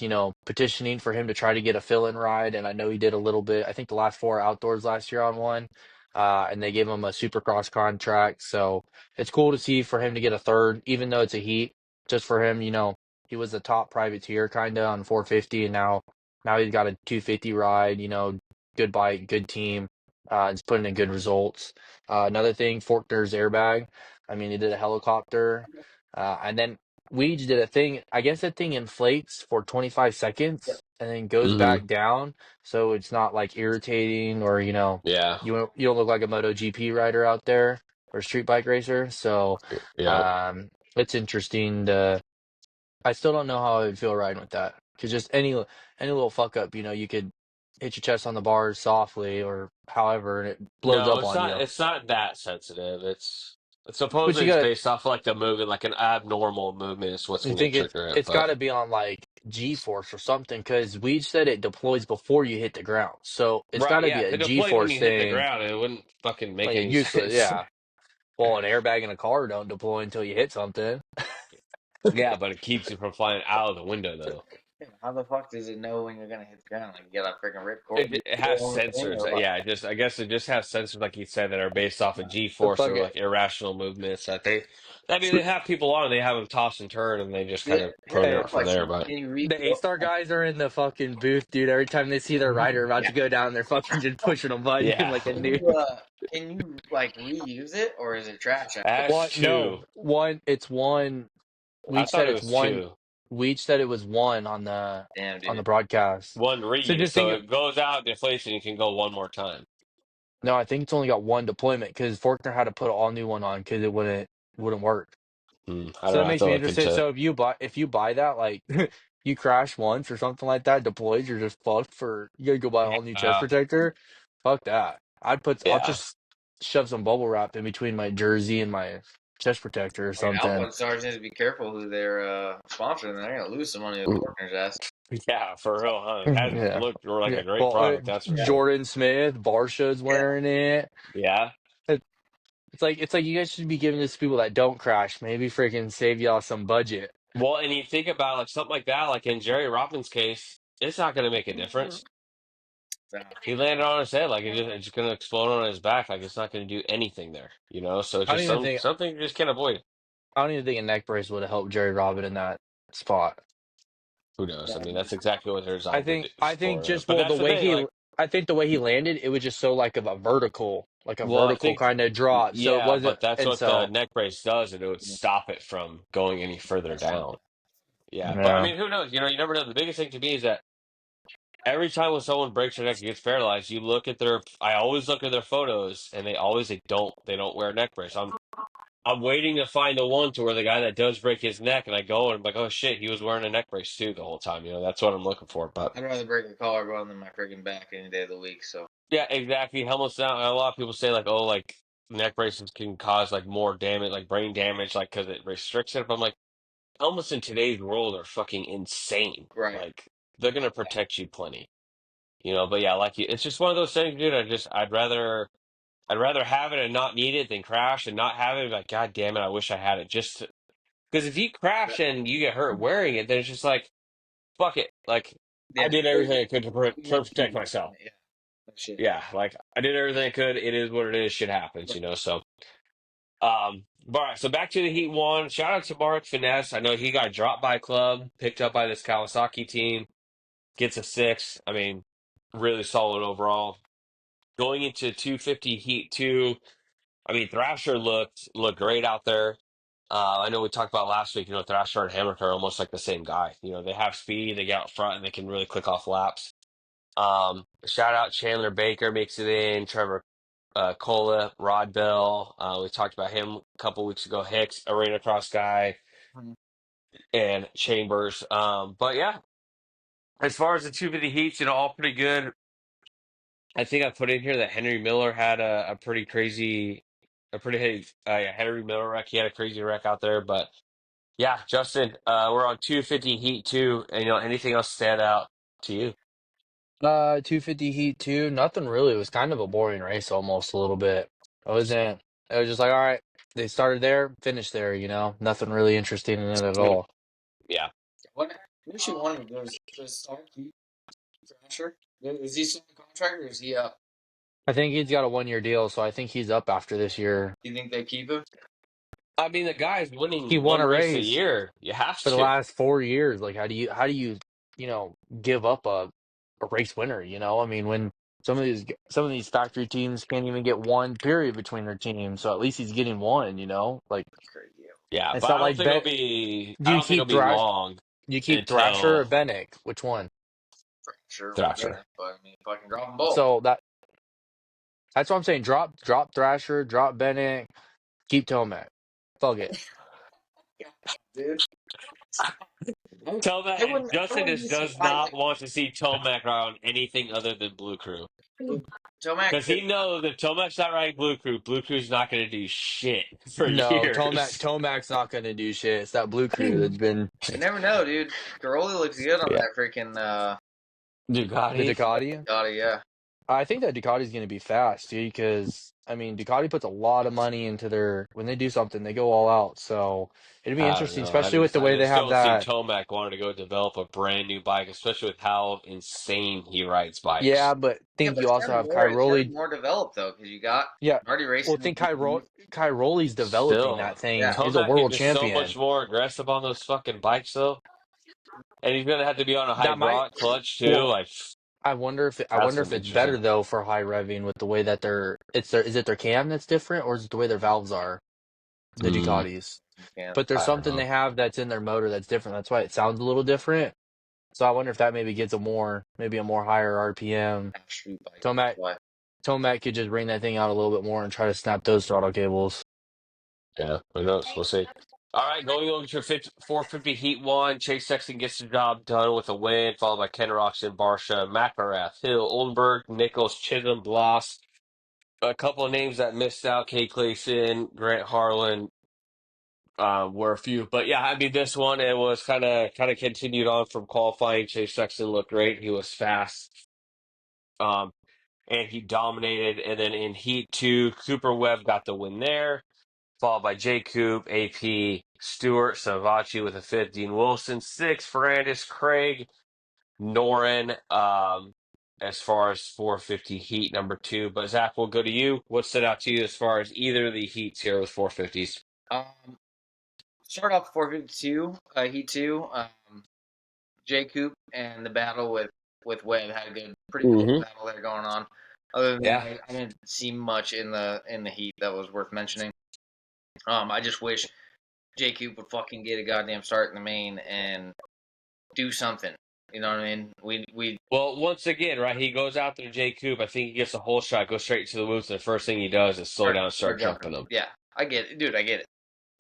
petitioning for him to try to get a fill-in ride. And I know he did a little bit. I think the last four outdoors last year on one. And they gave him a Supercross contract. So it's cool to see for him to get a third, even though it's a heat. Just for him, he was the top privateer kind of on 450, and now he's got a 250 ride. Good bike, good team. It's putting in good results. Another thing, Faulkner's airbag. I mean, he did a helicopter. And then Weege did a thing. I guess that thing inflates for 25 seconds and then goes Hmm. back down. So it's not like irritating or, Yeah. you don't look like a MotoGP rider out there or street bike racer. So Yeah. it's interesting I still don't know how I would feel riding with that. Because just any little fuck up, you could hit your chest on the bars softly or however, and it blows No, up it's on not. you. It's not that sensitive. It's But you supposedly it's gotta, based off like the movement, like an abnormal movement is what's you going to think it's trigger it. it's got But to be on like G-force or something, because we said it deploys before you hit the ground, so it's got right, to yeah, be if a it deployed when G-force you hit the thing. ground, it wouldn't fucking make Like any useless, sense. yeah. Well, an airbag in a car don't deploy until you hit something. Yeah, but it keeps you from flying out of the window though. How the fuck does it know when you're gonna hit the ground? Like you got a freaking ripcord It has on the thing sensors. or what? Yeah, I guess it just has sensors, like you said, that are based off of The G-force fuck or it. like irrational movements that they. I mean, they have people on, they have them toss and turn, and they just Yeah, kind of Hey, program it I'm from like, there. But can you the refuel? A-Star guys are in the fucking booth, dude. Every time they see their rider about Yeah. to go down, they're fucking just pushing a button yeah, like a Can noob. you like reuse it or is it trash? that's What? two. No, one. It's one. We I each thought said it it's was one. two. We each said it was one Damn, on the dude. broadcast. One So reuse, just so think of it goes out, deflates, and you can go one more time. no. I think it's only got one deployment because Forkner had to put an all new one on because it wouldn't work. I So don't that know. I have makes to me look interested. into. So if you buy that, like you crash once or something like that, deploys, you're just fucked for you gotta go buy a whole new chest Uh, protector. Fuck that. I'll yeah, just shove some bubble wrap in between my jersey and my chest protector or I mean, something. Alpha Stars need to be careful who they're sponsoring. They're gonna lose some money with Forkner's ass. yeah, for real, huh? It hasn't Yeah. looked like Yeah. a great Well, product, that's for Yeah, sure. Jordan Smith, Barsha's yeah, wearing it. Yeah. It- it's like you guys should be giving this to people that don't crash. Maybe freaking save y'all some budget. Well, and you think about like something like that, like in Jerry Robbins' case, it's not going to make a difference. so, He landed on his head, like it's just going to explode on his back, like it's not going to do anything there, you know. So it's I don't just even think something you just can't avoid. I don't even think a neck brace would have helped Jerry Robin in that spot. Who knows? I yeah, mean, that's exactly what they're I designed to do think I think for. just But well that's the the way thing, like, he landed, it was just so like of a vertical, well, I think, kind of drop. So it yeah, wasn't, but that's and what the so neck brace does, and it would stop it from going any further that's fine. down. Yeah, but I yeah. mean, who knows? You know, you never know. The biggest thing to me is that every time when someone breaks their neck and gets paralyzed, you look at their. I always look at their photos, and they don't wear a neck brace. I'm waiting to find the one to where the guy that does break his neck, and I go and I'm like, oh shit, he was wearing a neck brace too the whole time. You know, that's what I'm looking for. But I'd rather break a collarbone than my freaking back any day of the week. So yeah, exactly. Helmets now. A lot of people say like, oh, like neck braces can cause like more damage, like brain damage, like because it restricts it. But I'm like, helmets in today's world are fucking insane. right, Like they're gonna protect you plenty. You know, but yeah, like you, it's just one of those things, dude. I'd rather have it and not need it than crash and not have it. Like, God damn it, I wish I had it. Just because if you crash and you get hurt wearing it, then it's just like, fuck it. Like, I yeah, did everything I could to you to never see protect that. myself. Yeah, that shit. Yeah, like I did everything I could. It is what it is. Shit happens, you know. So, but all right. So back to the Heat one. Shout out to Mark Finesse. I know he got dropped by club, picked up by this Kawasaki team, gets a six. I mean, really solid overall. Going into 250 Heat two. I mean, Thrasher looked great out there. I know we talked about last week. You know, Thrasher and Hammock are almost like the same guy. You know, they have speed, they get out front, and they can really click off laps. Shout out Chandler Baker makes it in. Trevor Cola, Rod Bell. We talked about him a couple weeks ago. Hicks, Arena Cross guy, Mhm. and Chambers. But yeah, as far as the 250 heats, you know, all pretty good. I think I put in here that Henry Miller had a pretty crazy, a pretty yeah, Henry Miller wreck. He had a crazy wreck out there, but yeah, Justin, we're on 250 Heat 2, and you know anything else stand out to you? 250 Heat 2, nothing really. It was kind of a boring race almost a little bit. It was just like, all right, they started there, finished there, nothing really interesting in it at all. Yeah, What? I actually wondered, does Stark keep Thrasher? Is he still in contract or is he up? I think he's got a 1 year deal, so I think he's up after this year. Do you think they keep him? I mean the guy's He winning won one a race a race year. You have for the to. last 4 years. Like, give up a race winner, I mean, when some of these factory teams can't even get one period between their teams, so at least he's getting one. Like, That's crazy. Yeah, it's but I not don't like think it'll be. do I you don't think it'll keep be Thrash long do you keep Thrasher or until Bennick? Which one? Thrasher or Thrasher. Bennett, but I mean, if I can drop them both. So that's what I'm saying. Drop Thrasher, drop Bennick, keep Tomac. Fuck it. Dude. Tell I that wouldn't, I Justin wouldn't just be does surprised. not want to see Tomac on anything other than Blue Crew Dude, Tomac because he could. knows if Tomac's not riding Blue Crew, Blue Crew's not going to do shit for No, years. Tomac's not gonna do shit. It's that blue crew that's been You never know, dude. Caroli looks good on Yeah, that freaking the Ducati. Ducati. Gotti, yeah. I think that Ducati's gonna be fast, dude, because I mean, Ducati puts a lot of money into when they do something, they go all out. So it'd be I don't interesting, know. especially with the I way they just have don't see that. Tomac wanting to go develop a brand new bike, especially with how insane he rides bikes. Yeah, but Yeah, think but you also have It's gotta be Cairoli. more developed though, because you got Yeah, already well, racing. think Cairoli's developing Still, that thing. Yeah, He's a Tomac world is so champion. much more aggressive on those fucking bikes, though, and he's gonna have to be on a That might. hydraulic clutch too. Well, Like I that's wonder gonna if be it's interesting. better though for high revving with the way that is it their cam that's different, or is it the way their valves are, the Mm, Ducatis? yeah. But there's I don't something know. they have that's in their motor that's different. That's why it sounds a little different. So I wonder if that maybe gets maybe a more higher RPM. Shoot bike. Tomac Why? Tomac could just bring that thing out a little bit more and try to snap those throttle cables. Yeah, who knows? We'll see. All right, going over to 450 Heat 1. Chase Sexton gets the job done with a win, followed by Ken Roxon, Barsha, McElrath, Hill, Oldenburg, Nichols, Chisholm, Bloss. A couple of names that missed out, Kay Clayson, Grant Harlan, were a few. But yeah, I mean, this one, it was kind of continued on from qualifying. Chase Sexton looked great. He was fast. Um, and he dominated. And then in Heat 2, Cooper Webb got the win there, followed by J. Coop, AP, Stewart, Savachi with a fifth, Dean Wilson, sixth, Ferrandis, Craig, Norin, as far as 450 Heat number 2. But Zach, we'll go to you. What stood out to you as far as either of the Heats here with 450s? Start off 452, Heat 2. J. Coop and the battle with Webb had a pretty good Mm-hmm. battle there going on. Other than Yeah. that, I didn't see much in the Heat that was worth mentioning. I just wish J. Coop would fucking get a goddamn start in the main and do something. You know what I mean? We Well, once again, right, he goes out there, J. Coop. I think he gets a whole shot, goes straight to the whoops, and the first thing he does is slow down and start jumping them. Yeah, I get it, dude. I get it.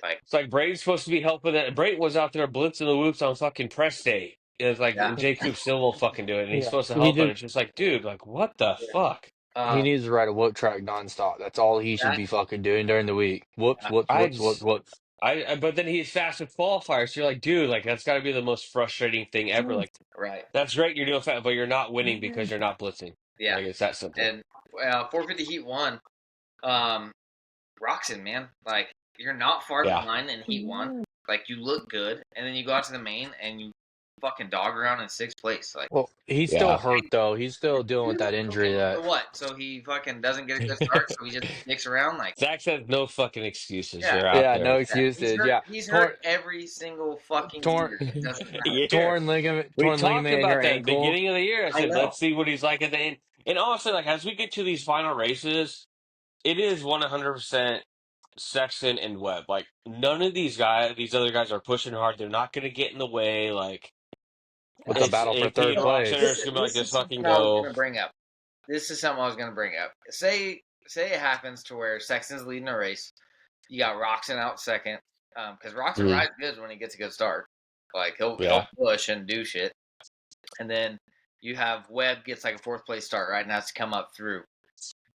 Like, It's like Braden's supposed to be helping it. Brayton was out there blitzing the whoops on fucking press day. It's like, yeah. and J. Coop still won't fucking do it, and he's Yeah, supposed to he help it. just It's just like, dude, like, what the fuck? he Uh, needs to ride a whoop track nonstop. That's all he should that be fucking doing during the week. Whoops, whoops, I whoops, whoops, just, whoops. but then he's fast with qualifiers. So you're like, dude, like, that's got to be the most frustrating thing ever. Like, right. that's great, you're doing fast, but you're not winning because you're not blitzing. Yeah, Like, it's that simple. and 450 Heat 1. Roxon, man, like you're not far Yeah. behind in Heat 1. Like you look good, and then you go out to the main and you fucking dog around in sixth place. Like, Well, he's still Yeah. hurt though. He's still dealing with that injury so what? So he fucking doesn't get a good start, so he just dicks around. Like, Zach says no fucking excuses. yeah, You're out yeah, no there. excuses. Yeah, He's torn, hurt every single fucking torn, year. It doesn't matter. Yeah. We torn talked ligament in your about that at the ankle. beginning of the year. I I said, know. let's see what he's like at the end. And honestly, like as we get to these final races, it is 100% Sexton and Webb. Like none of these other guys are pushing hard. They're not going to get in the way. Like With the it's battle for AP third and Roxanne are place. just going to be like, This just is fucking something I was go. gonna bring up. This is something I was gonna bring up. Say it happens to where Sexton's leading a race. You got Roxon out second. Because Roxon Mm. rides good when he gets a good start. Like he'll Yeah. push and do shit. And then you have Webb gets like a fourth place start, right? And has to come up through.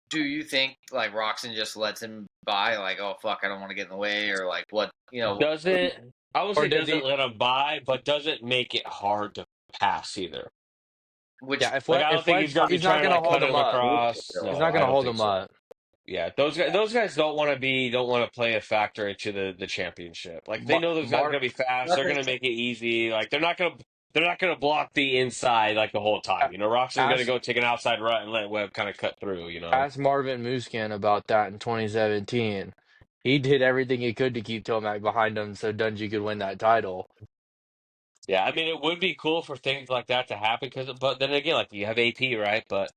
Do you think like Roxon just lets him by, like, oh fuck, I don't want to get in the way, or like what Doesn't, I would Or say does doesn't he? let him by, but doesn't make it hard to pass either. which Yeah, Like I don't If think he's Webb's, going to be he's not trying to gonna like hold cut him him up. across. He's No, not I gonna don't hold think him so. up. Yeah, those guys don't want to play a factor into the championship. Like they Mar- know those guys are Mark gonna be fast. They're gonna make it easy. Like they're not gonna block the inside like the whole time. You know, Roxon's gonna ask go take an outside rut and let Webb kind of cut through. You know. ask Marvin Musquin about that in 2017. He did everything he could to keep Tomac behind him so Dungey could win that title. Yeah, I mean it would be cool for things like that to happen but then again, like you have AP right, but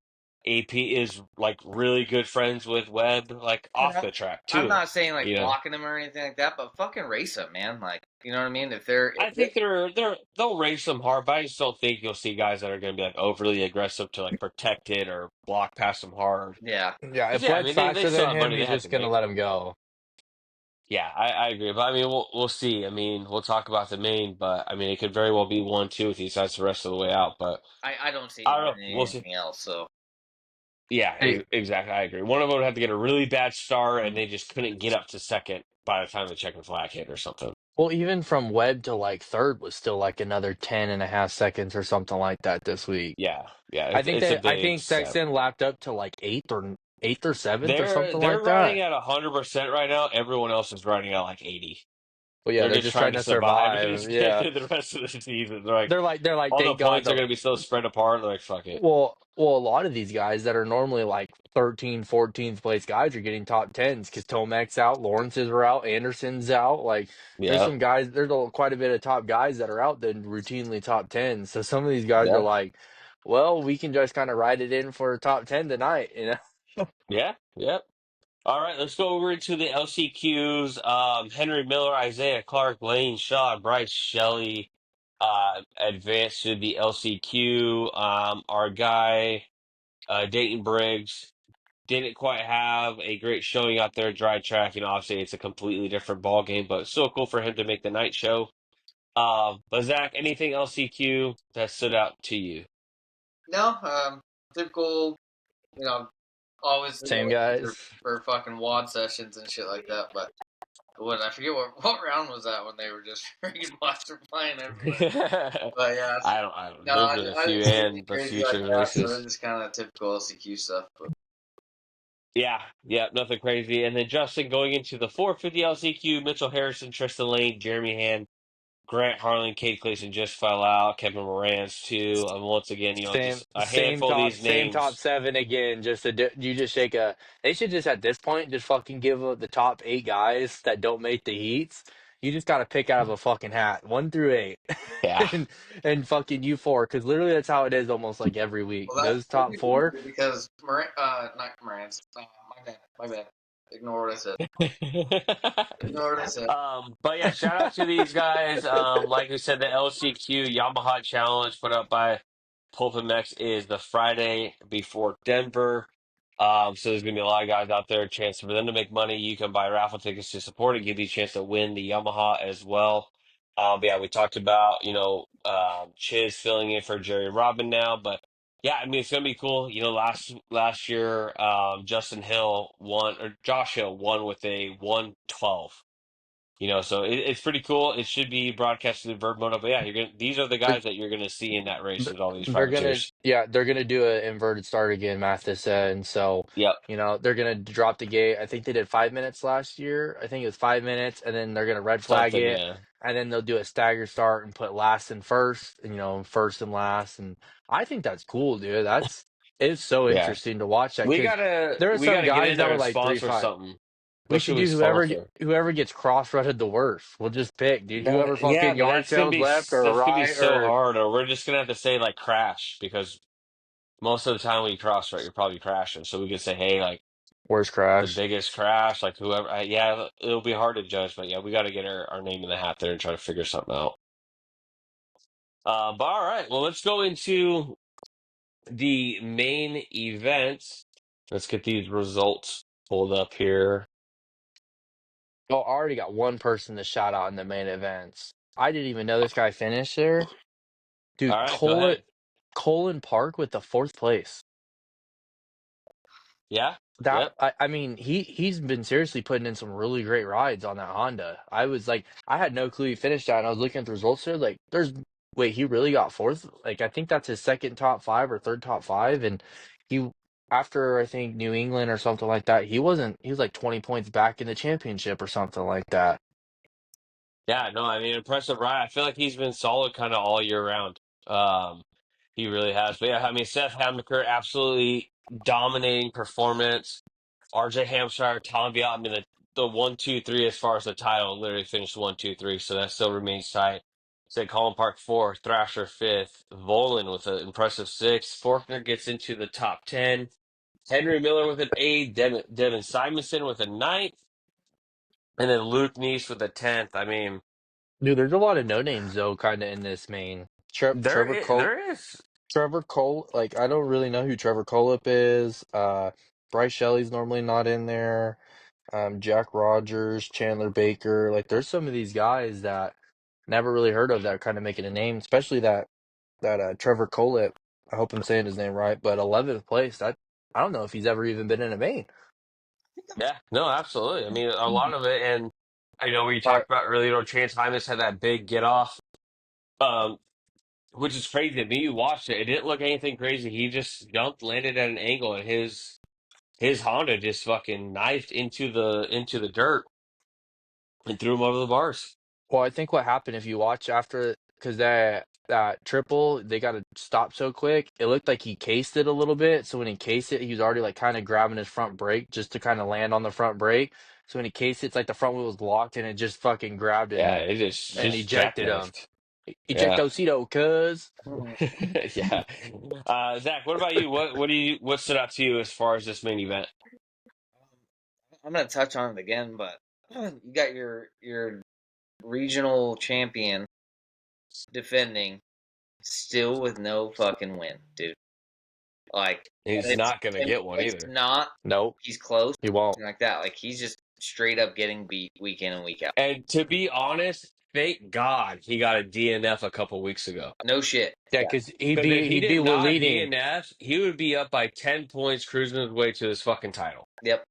AP is like really good friends with Webb like off the track I'm too. not saying like You know. blocking him or anything like that, but fucking race him, man. Like, you know what I mean? If they're I think they'll race them hard, but I just don't think you'll see guys that are going to be like overly aggressive to like protect it or block past them hard. yeah, Yeah, 'Cause, if yeah, I Webb's mean they faster still than have him, money they he's have just to gonna make. let him go. Yeah, I agree, but I mean we'll see. I mean we'll talk about the main, but I mean it could very well be 1-2 if he decides the rest of the way out. But I don't see I him don't know. doing We'll see. anything else. So Yeah, Hey, exactly. I agree. One of them would have to get a really bad start, and they just couldn't get up to second by the time the checkered flag hit or something. well, even from Webb to like third was still like another 10.5 seconds or something like that this week. Yeah, it's a I big think step. Sexton lapped up to like eighth or 8th or 7th or They're something they're like riding that. at 100% right now. Everyone else is riding at like 80. Well, yeah, They're they're just just trying trying to to survive and survive. just get Yeah, through the rest of the season. They're like, they're like, all the thank God points are the going to be so spread apart. They're like, fuck it. well, a lot of these guys that are normally like 13th, 14th place guys are getting top 10s because Tomac's out, Lawrence's are out, Anderson's out. Like, there's Yeah, some guys, quite a bit of top guys that are out that routinely top 10s. So some of these guys are yeah, like, well, we can just kind of ride it in for a top 10 tonight, you know? yeah, yeah. All right, let's go over into the LCQs. Henry Miller, Isaiah Clark, Lane Shaw, Bryce Shelley advanced to the LCQ. Our guy, Dayton Briggs, didn't quite have a great showing out there, dry track. Obviously it's a completely different ball game, but still cool for him to make the night show. But Zach, anything LCQ that stood out to you? No, typical, you know, always Same guys. for fucking WOD sessions and shit like that. But what I forget what round was that when they were just freaking monster playing everywhere. But yeah, I don't. no, There's been a I few didn't see anything and the crazy like future that. So it's races. just kind of typical LCQ stuff. But Yeah, yeah, nothing crazy. And then Justin going into the 450 LCQ, Mitchell Harrison, Tristan Lane, Jeremy Hand, Grant Harlan, Cade Clayson just fell out, Kevin Moran's too. And once again, Same, just a handful of these same top names. seven again. You just shake a. They should just at this point just fucking give the top 8 guys that don't make the heats. You just got to pick out of a fucking hat, 1 through 8, Yeah. and fucking you four, because literally that's how it is almost like every week. well, Those that'd top be four, weird because not Moran's. My bad. Ignore what I said. Ignore what I said. But yeah, shout out to these guys. Like we said, the LCQ Yamaha Challenge put up by Pulpamex is the Friday before Denver. So there's gonna be a lot of guys out there, a chance for them to make money. You can buy raffle tickets to support it, give you a chance to win the Yamaha as well. But yeah, we talked about, Chiz filling in for Jerry Robin now, but yeah, I mean it's gonna be cool. Last year, Justin Hill won or Josh Hill won with a 112. So it's pretty cool. It should be broadcasted in Verb Moto. But yeah, these are the they're guys that you're gonna see in that race they're with all these they're gonna privateers. yeah they're gonna do an inverted start again, Mathis said, and so Yep, they're gonna drop the gate. I think they did 5 minutes last year. I think it was 5 minutes, and then they're gonna red flag something. it, Yeah, and then they'll do a stagger start and put last and first, and first and last, and I think that's cool, dude. It's so yeah. interesting to watch that We because gotta there are we some gotta get guys in that there were and like three sponsor five. something, We especially should with do sponsor. whoever gets cross-rutted the worst. We'll just pick, dude. Whoever Yeah, fucking but yard sales left or that's gonna be right so or hard. Or we're just gonna have to say like crash because most of the time when you cross right, you're probably crashing. So we could say, hey, like worst the crash. biggest crash, like whoever. Yeah, it'll be hard to judge, but yeah, we got to get our name in the hat there and try to figure something out. But all right, well, let's go into the main event. Let's get these results pulled up here. Oh, I already got one person to shout out in the main events. I didn't even know this guy finished there. All Dude, right, go ahead. Colin Park with the 4th place. Yeah, That yep, I mean he's been seriously putting in some really great rides on that Honda. I was like I had no clue he finished that and I was looking at the results there like there's wait, he really got 4th? Like I think that's his second top 5 or third top 5 and he after I think New England or something like that, he was like 20 points back in the championship or something like that. yeah. No, I mean impressive ride. I feel like he's been solid kind of all year round. Um, he really has. But yeah, I mean Seth Hammaker absolutely dominating performance. RJ Hampshire, Tom Viot, I mean the 1, 2, 3 as far as the title literally finished 1, 2, 3, so that still remains tight. Say Colin Park fourth, Thrasher fifth, Volan with an impressive sixth. Forkner gets into the top 10. Henry Miller with an eight, Devin Simonson with a ninth, and then Luke Neese with a 10th. I mean, Dude, there's a lot of no names though kind of in this main. Trevor Cole there is. Trevor Cole, like I don't really know who Trevor Coleup is. Bryce Shelley's normally not in there. Jack Rogers, Chandler Baker, like there's some of these guys that never really heard of that are kind of making a name, especially that Trevor Coleup. I hope I'm saying his name right, but 11th place. That I don't know if he's ever even been in a main. Yeah, no, absolutely. I mean, a lot of it, and I know we All right, talked about earlier, Chance Hymas had that big get off. Um, which is crazy to me. You watched it; it didn't look anything crazy. He just jumped, landed at an angle, and his his Honda just fucking knifed into the dirt and threw him over the bars. Well, I think what happened if you watch after, because that triple, they got to stop so quick. It looked like he cased it a little bit. So when he cased it, he was already like kind of grabbing his front brake just to kind of land on the front brake. So when he cased it, it's like the front wheel was locked and it just fucking grabbed it Yeah, and, it just and just ejected him. jackknifed. Yeah. Ejectocito, cuz. Yeah. Zach, what about you? What stood out to you as far as this main event? I'm gonna touch on it again, but you got your regional champion defending still with no fucking win, dude. Like, and He's not gonna get one it's either. not Nope, he's close he won't. like that. Like he's just straight up getting beat week in and week out. And to be honest, thank God he got a DNF a couple weeks ago. No shit. Yeah, Yeah. because Because if he he'd be did not leading. DNF, he would be up by 10 points cruising his way to his fucking title. Yep.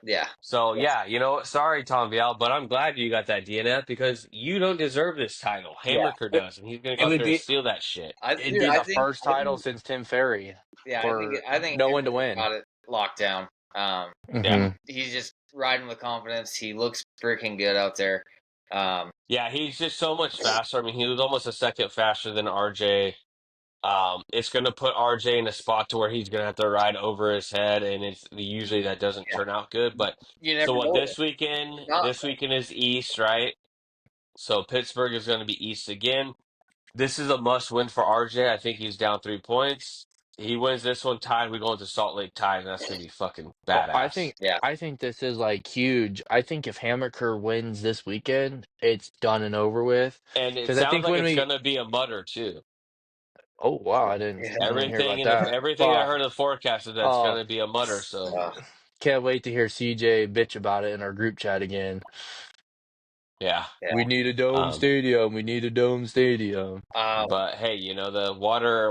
Yeah. So, yeah, you know what? Sorry, Tom Vial, but I'm glad you got that DNF because you don't deserve this title. Yeah. Hammaker does, and he's going to It go out would there and be steal that shit. it'd Dude, be the first I title think since Tim Ferry yeah, for I think no one to Hamilton win. got it locked down. Yeah. Hmm. He's just riding with confidence. He looks freaking good out there. Yeah, he's just so much faster. I mean, he was almost a second faster than RJ. It's going to put RJ in a spot to where he's going to have to ride over his head, and it's usually that doesn't Yeah. turn out good. But You so never what? know. This weekend, Not this weekend is East, right? So Pittsburgh is going to be East again. This is a must win for RJ. I think he's down 3 points. He wins this one tied. We go into Salt Lake tied, and that's going to be fucking Well, badass. yeah. I think this is like huge. I think if Hammaker wins this weekend, it's done and over with. And it Because I sounds think like when it's we going to be a mutter too. oh wow, Yeah. I didn't hear about Everything that. everything I But heard of the forecast is that's uh going to be a mutter. So can't wait to hear CJ bitch about it in our group chat again. yeah. Yeah. We need a dome Um, stadium. We need a dome stadium. Um, But hey, you know the water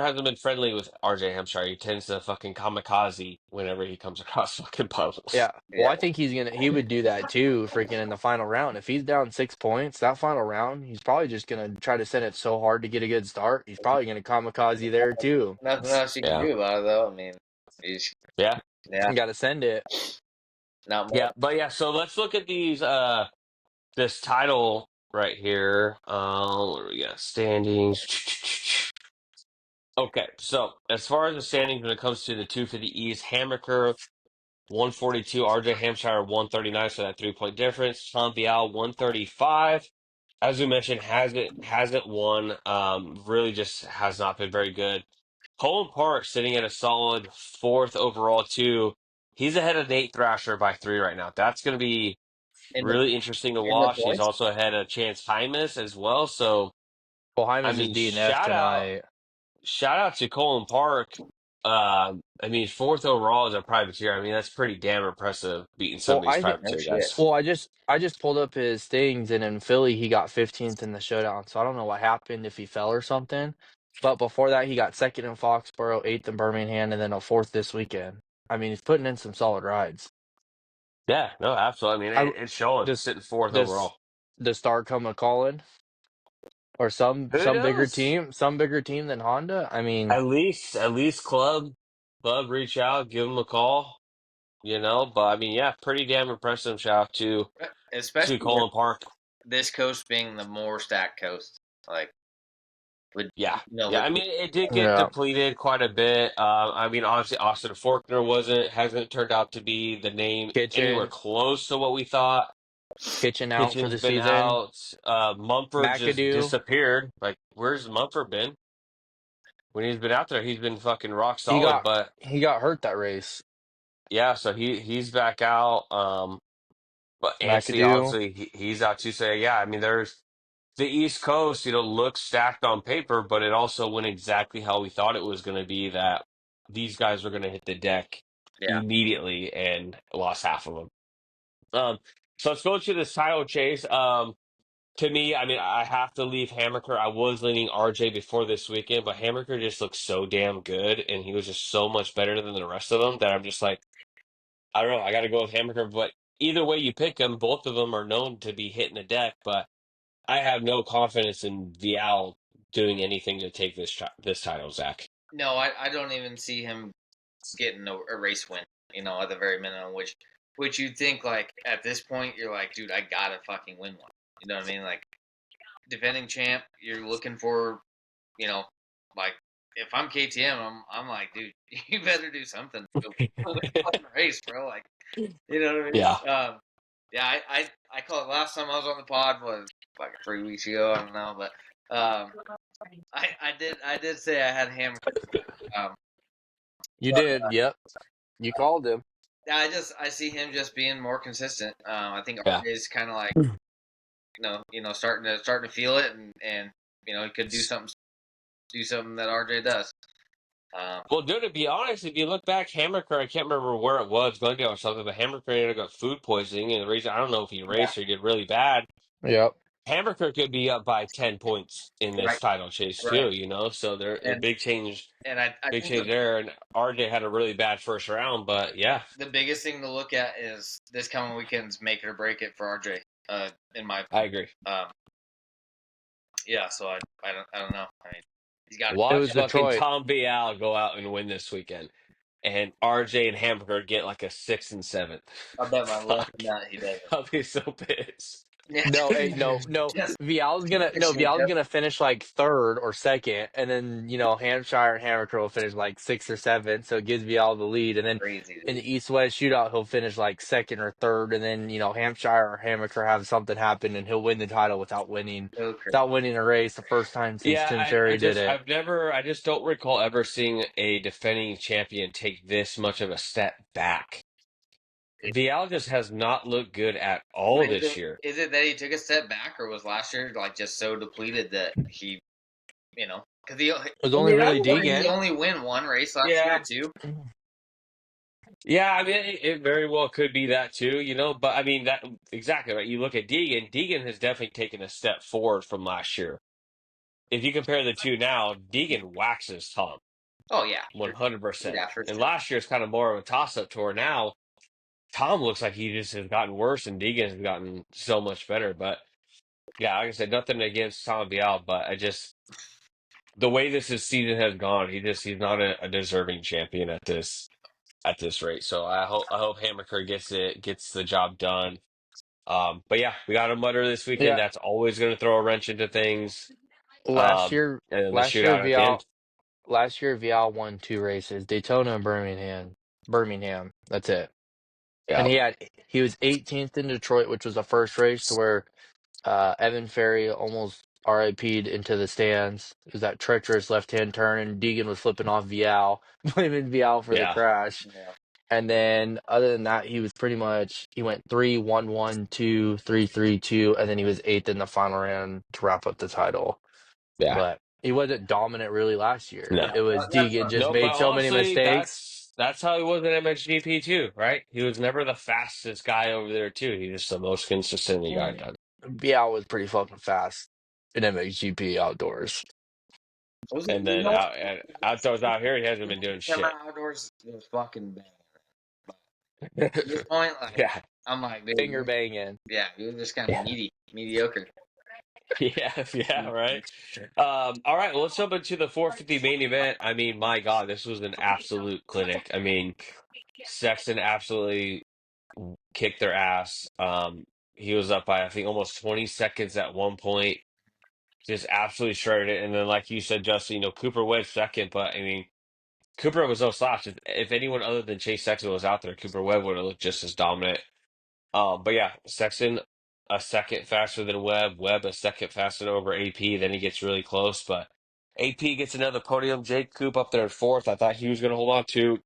hasn't been friendly with RJ Hampshire. He tends to fucking kamikaze whenever he comes across fucking puddles. Yeah. Well, yeah. I think he would do that too, freaking in the final round. If he's down 6 points, that final round, he's probably just gonna try to send it so hard to get a good start. He's probably gonna kamikaze there too. Nothing else you can Yeah, do about it, though. I mean, he's, yeah, yeah, You gotta send it. not more. yeah. But yeah, so let's look at these. This title right here. What do we got? Standings. Okay, so as far as the standings when it comes to the 250 East, Hammaker 142, RJ Hampshire 139, so that 3 point difference. Tom Vial 135. As we mentioned, hasn't won. Really just has not been very good. Colin Park sitting at a solid fourth overall too. He's ahead of Nate Thrasher by 3 right now. That's going to be In the really interesting to in the watch. He's points, also ahead of Chance Hymas as well. So Well, I Hymas is mean, DNF tonight. shout out to Colin Park. I mean, fourth overall as a privateer. I mean, that's pretty damn impressive beating some Well, of these no privateer shit. guys. I just pulled up his things, and in Philly he got 15th in the showdown. So I don't know what happened if he fell or something. But before that, he got second in Foxborough, eighth in Birmingham, and then a fourth this weekend. I mean, he's putting in some solid rides. Yeah, no, absolutely. I mean, I it's showing this sitting fourth this overall. the star come a calling or Who knows? some bigger team than Honda. I mean, At least club reach out, give him a call, you know. But I mean, yeah, pretty damn impressive. Shout out to Especially with Colin Park. this coast being the more stacked coast, like would Yeah, yeah. I legit, mean, it did get yeah, depleted quite a bit. I mean, obviously, Austin Faulkner hasn't turned out to be the name anywhere kitchen close to what we thought. kitchen out for Kitchen's the been season. out. Mumford just McAdoo, disappeared. Like, where's Mumford been? When he's been out there, he's been fucking rock he solid. got But he got hurt that race. yeah, so he's back out. But Anstey McAdoo, obviously he's out too. So yeah, I mean, there's the East Coast. You know, looks stacked on paper, but it also went exactly how we thought it was going to be. That these guys were going to hit the deck yeah. immediately and lost half of them. So let's go to this title chase. To me, I mean, I have to leave Hammaker. I was leaning RJ before this weekend, but Hammaker just looks so damn good, and he was just so much better than the rest of them that I'm just like, I don't know. I got to go with Hammaker. But either way you pick them, both of them are known to be hitting the deck. But I have no confidence in Vial doing anything to take this title, Zach. No, I don't even see him getting a race win. at the very minimum, which you'd think like at this point you're like, dude, I gotta fucking win one. You know what I mean? Like defending champ, you're looking for, you know, like if I'm KTM, I'm like, dude, you better do something to win the fucking race, bro. Like, you know what I mean? Yeah. Yeah, I called it last time I was on the pod was like 3 weeks ago. I don't know, but I did say I had Hammer. Um, You but did, yep. You called him. yeah, I see him just being more consistent. I think Yeah. RJ's kind of like starting to feel it, and he could do something that RJ does. Well, dude, to be honest, if you look back, Hammaker, I can't remember where it was, Glendale or something, but Hammaker ended up got food poisoning, and the reason, I don't know if he Yeah, raced or he did really bad. Yep. Hammaker could be up by 10 points in this right, title chase right, too, so there a and I big think change there, and RJ had a really bad first round, but yeah, the biggest thing to look at is this coming weekend's make it or break it for RJ. In my I opinion. agree. Yeah, so I don't know. I mean, he's got. It Watch was fucking Detroit. Tom Bial go out and win this weekend, and RJ and Hammaker get like a 6th and 7th. I bet my life Fuck, that he doesn't. I'll be so pissed. Yeah, No, hey, no. just Vial's gonna finish like third or second, and then Hampshire and Hammer will finish like sixth or seventh, so it gives Vial the lead. And then crazy, in dude. the East-West shootout, he'll finish like second or third, and then Hampshire or Hammer have something happen, and he'll win the title So crazy. without winning a race the first time since Yeah, Tim Ferry did it. I just don't recall ever seeing a defending champion take this much of a step back. Vial just has not looked good at all But is this it year. is it that he took a step back, or was last year like just so depleted that he, because he It was only really didn't he Deegan. only win one race last year Yeah, too? yeah. I mean, it very well could be that too, But I mean, that exactly right. You look at Deegan. Deegan has definitely taken a step forward from last year. If you compare the two now, Deegan waxes Tom Oh yeah, 100%. yeah, for And sure. last year's kind of more of a toss-up tour. Now Tom looks like he just has gotten worse, and Deegan has gotten so much better. But yeah, like I said, nothing against Tom Bial, but the way this season has gone, he's not a deserving champion at this rate. So I hope Hammaker gets the job done. But yeah, we got a mutter this weekend. Yeah, That's always going to throw a wrench into things. last year, And then the last year shootout at the Vial, end. last year Vial won two races, Daytona and Birmingham. Birmingham. That's it. And Yeah, he was 18th in Detroit, which was the first race to where Evan Ferry almost RIP'd into the stands. It was that treacherous left-hand turn, and Deegan was flipping off Vial, blaming Vial for the yeah, crash. Yeah. And then other than that, he went 3-1-1-2, 3-3-2, and then he was eighth in the final round to wrap up the title. yeah. But he wasn't dominant really last year. No, It was That's Deegan what just no. But made so many honestly, mistakes. that's how he was in MXGP too, right? He was never the fastest guy over there too. He's just the most consistently guy done. Vial was pretty fucking fast in MXGP outdoors. was it. And then outdoors out here, he hasn't been doing Come shit. out outdoors, it was fucking bad. At this point, like Yeah, I'm like, dude, Finger banging. yeah, he was just kind of yeah, mediocre. yeah. Right. All right. Well, let's jump into the 450 main event. I mean, my God, this was an absolute clinic. I mean, Sexton absolutely kicked their ass. He was up by I think almost 20 seconds at one point. Just absolutely shredded it. And then, like you said, Justin, Cooper went second, but I mean, Cooper was no slouch. If anyone other than Chase Sexton was out there, Cooper Webb would have looked just as dominant. But yeah, Sexton a second faster than Webb. Webb a second faster over AP. Then he gets really close, but AP gets another podium. Jake Coop up there at fourth. I thought he was going to hold on to.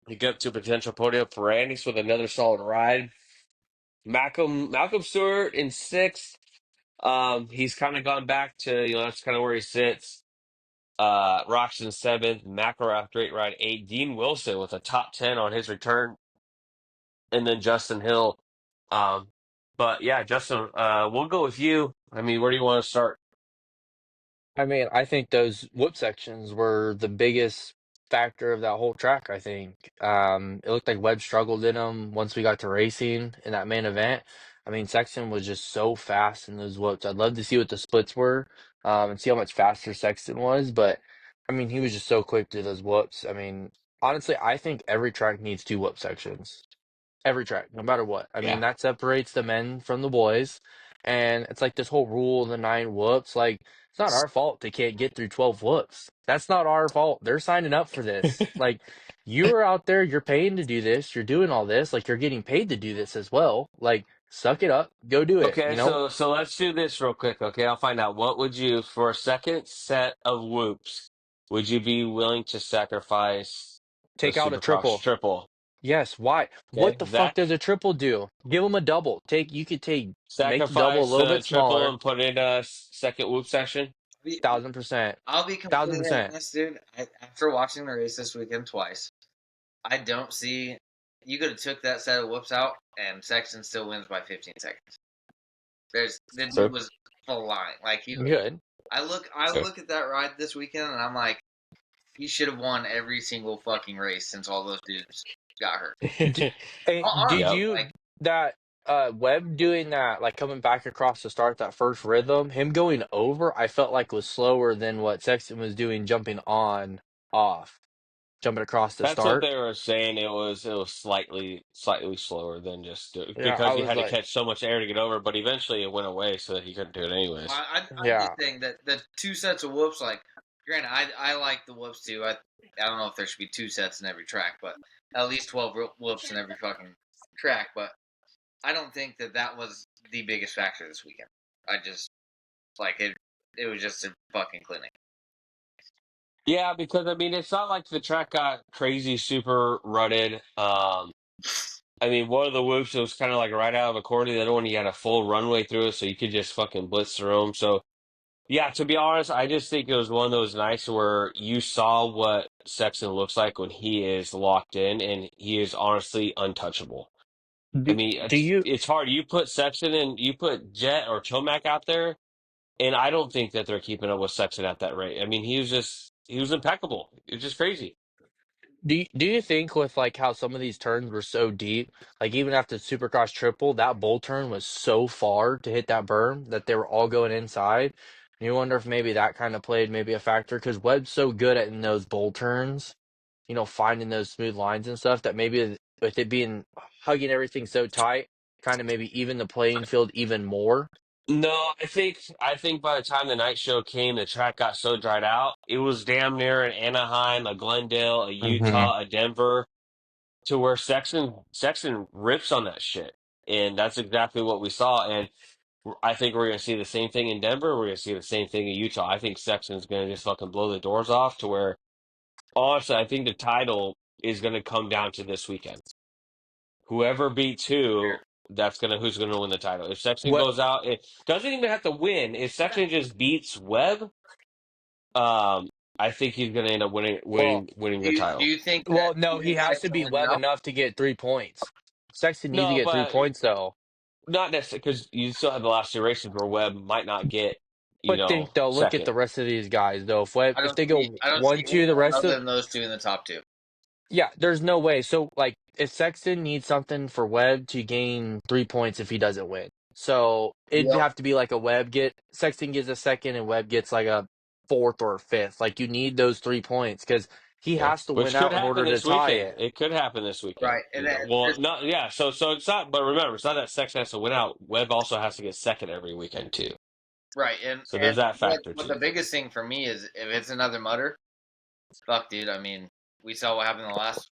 He got to a potential podium. Ferrandis with another solid ride. Malcolm Stewart in sixth. He's kind of gone back to that's kind of where he sits. Roxon seventh, McElrath great ride eight, Dean Wilson with a top 10 on his return, and then Justin Hill. Um, but yeah, Justin, we'll go with you. I mean, where do you want to start? I mean, I think those whoop sections were the biggest factor of that whole track, I think. It looked like Webb struggled in them once we got to racing in that main event. I mean, Sexton was just so fast in those whoops. I'd love to see what the splits were, and see how much faster Sexton was, but I mean, he was just so quick to those whoops. I mean, Honestly, I think every track needs two whoop sections. Every track, no matter what. I mean, Yeah. that separates the men from the boys. And it's like this whole rule of the nine whoops. Like, it's not our fault they can't get through 12 whoops. That's not our fault. They're signing up for this. Like, you're out there, you're paying to do this, you're doing all this. Like, you're getting paid to do this as well. Like, suck it up, go do it, Okay, you know? so let's do this real quick. Okay, I'll find out. What would you, for a second set of whoops, would you be willing to sacrifice the Take out a Supercross triple. triple? Yes, why? What Okay, the fuck Zach, does a triple do? Give them a double. You could make the double a sacrifice little the bit triple smaller. and put in a second whoop section. 1000%. I'll be Thousand completely percent. honest, dude. After watching the race this weekend twice, I don't see. You could have took that set of whoops out, and Sexton still wins by 15 seconds. The dude True. was flying. Like Good. I True. look at that ride this weekend, and I'm like, he should have won every single fucking race since all those dudes got hurt. D- hey, did Yep. Honestly, you like that Webb doing that, like coming back across to start that first rhythm, him going over, I felt like was slower than what Sexton was doing jumping on off, jumping across to That's what start. they were saying. It was slightly slower than just Yeah, I because he was had to like, catch so much air to get over, but eventually it went away so that he couldn't do it anyways. I'm just yeah. saying that the two sets of whoops, like, granted, I like the whoops too. I don't know if there should be two sets in every track, but at least 12 whoops in every fucking track. But I don't think that was the biggest factor this weekend. I just like it. It was just a fucking clinic. Yeah, because I mean, it's not like the track got crazy super rutted. I mean, one of the whoops it was kind of like right out of a corner. The other one you had a full runway through it, so you could just fucking blitz through them. So yeah, to be honest, I just think it was one of those nights where you saw what Sexton looks like when he is locked in, and he is honestly untouchable. I Do, mean, do you it's hard. You put Sexton and you put Jet or Tomac out there, and I don't think that they're keeping up with Sexton at that rate. I mean, he was impeccable. It's just crazy. do you think with like how some of these turns were so deep, like even after the Supercross triple, that bull turn was so far to hit that berm that they were all going inside. And you wonder if maybe that kind of played maybe a factor because Webb's so good at in those bull turns, finding those smooth lines and stuff that maybe with it being hugging everything so tight, kind of maybe even the playing field even more. No, I think by the time the night show came, the track got so dried out. It was damn near an Anaheim, a Glendale, a Hmm. Utah, a Denver, to where Sexton rips on that shit, and that's exactly what we saw. And I think we're gonna see the same thing in Denver. We're gonna see the same thing in Utah. I think Sexton's gonna just fucking blow the doors off to where honestly, I think the title is gonna come down to this weekend. Whoever beats who, that's gonna who's gonna win the title. If Sexton What? goes out, it doesn't even have to win. If Sexton just beats Webb, um, I think he's gonna end up Well, winning Do the you title. think that well, no, he has to be Sexton wins Webb enough? enough to get 3 points. Sexton needs to No, get three but points though. not necessarily because you still have the last two races where Webb might not get, But think though, look at second. the rest of these guys though. If they go I don't see 1-2, the anyone rest other of than those two in the top two. yeah, there's no way. So like, if Sexton needs something for Webb to gain 3 points if he doesn't win, so it'd Yep. have to be like a Webb get Sexton gets a second and Webb gets like a fourth or a fifth. Like you need those 3 points because he Yeah, has to which win could out in happen order to this tie weekend. it. It could happen this weekend. Right, and Well, not yeah. So it's not. But remember, it's not that Sexton has to win out. Webb also has to get second every weekend too. right, So there's that factor what too. the biggest thing for me is if it's another mutter, fuck, dude. I mean, we saw what happened in the last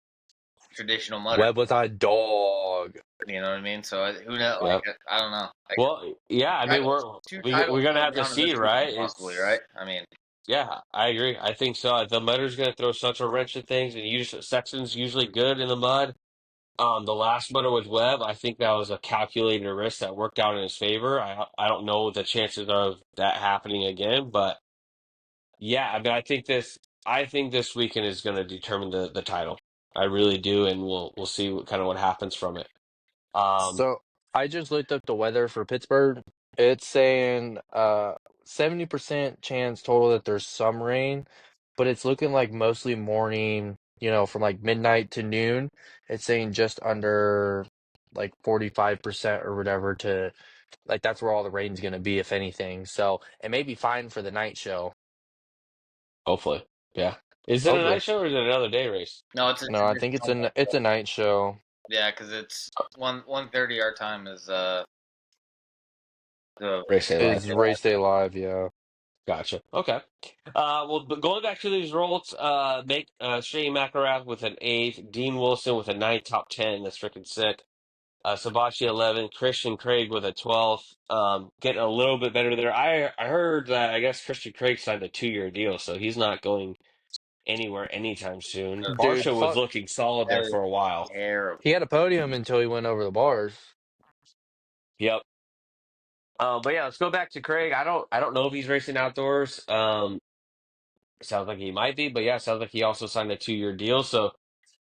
traditional mutter. Webb was a dog. You know what I mean? So who knows? Yeah. Like, I don't know. Like, Well, yeah. I mean, two we're titles gonna going have to down in this see, weekend, right? possibly, It's right? I mean, yeah. I agree. I think so. The mudder's gonna throw such a wrench in things, and Sexton's usually good in the mud. The last mudder with Webb, I think that was a calculated risk that worked out in his favor. I don't know the chances of that happening again, but yeah, I mean, I think this weekend is going to determine the title. I really do, and we'll see what happens from it. Um, So I just looked up the weather for Pittsburgh. It's saying 70% chance total that there's some rain, but it's looking like mostly morning, from like midnight to noon. It's saying just under like 45% or whatever to like that's where all the rain's gonna be, if anything. So it may be fine for the night show. hopefully, yeah. Is it a Hopefully. night show or is it another day race? No, it's a No, I think traditional. it's a night show. Yeah, because it's 1:30 our time is the Race day live. Is race day live? Yeah. Gotcha. Okay. Well, but going back to these results, make Shane McElrath with an eighth, Dean Wilson with a ninth, top 10. That's freaking sick. Sabachi 11, Christian Craig with a 12th. Getting a little bit better there. I heard that I guess Christian Craig signed a 2-year deal, so he's not going anywhere anytime soon. Dude, Barsha was fuck. looking solid that there is for a while. terrible. He had a podium until he went over the bars. Yep. But yeah, let's go back to Craig. I don't know if he's racing outdoors. Sounds like he might be, but yeah, sounds like he also signed a 2-year deal. So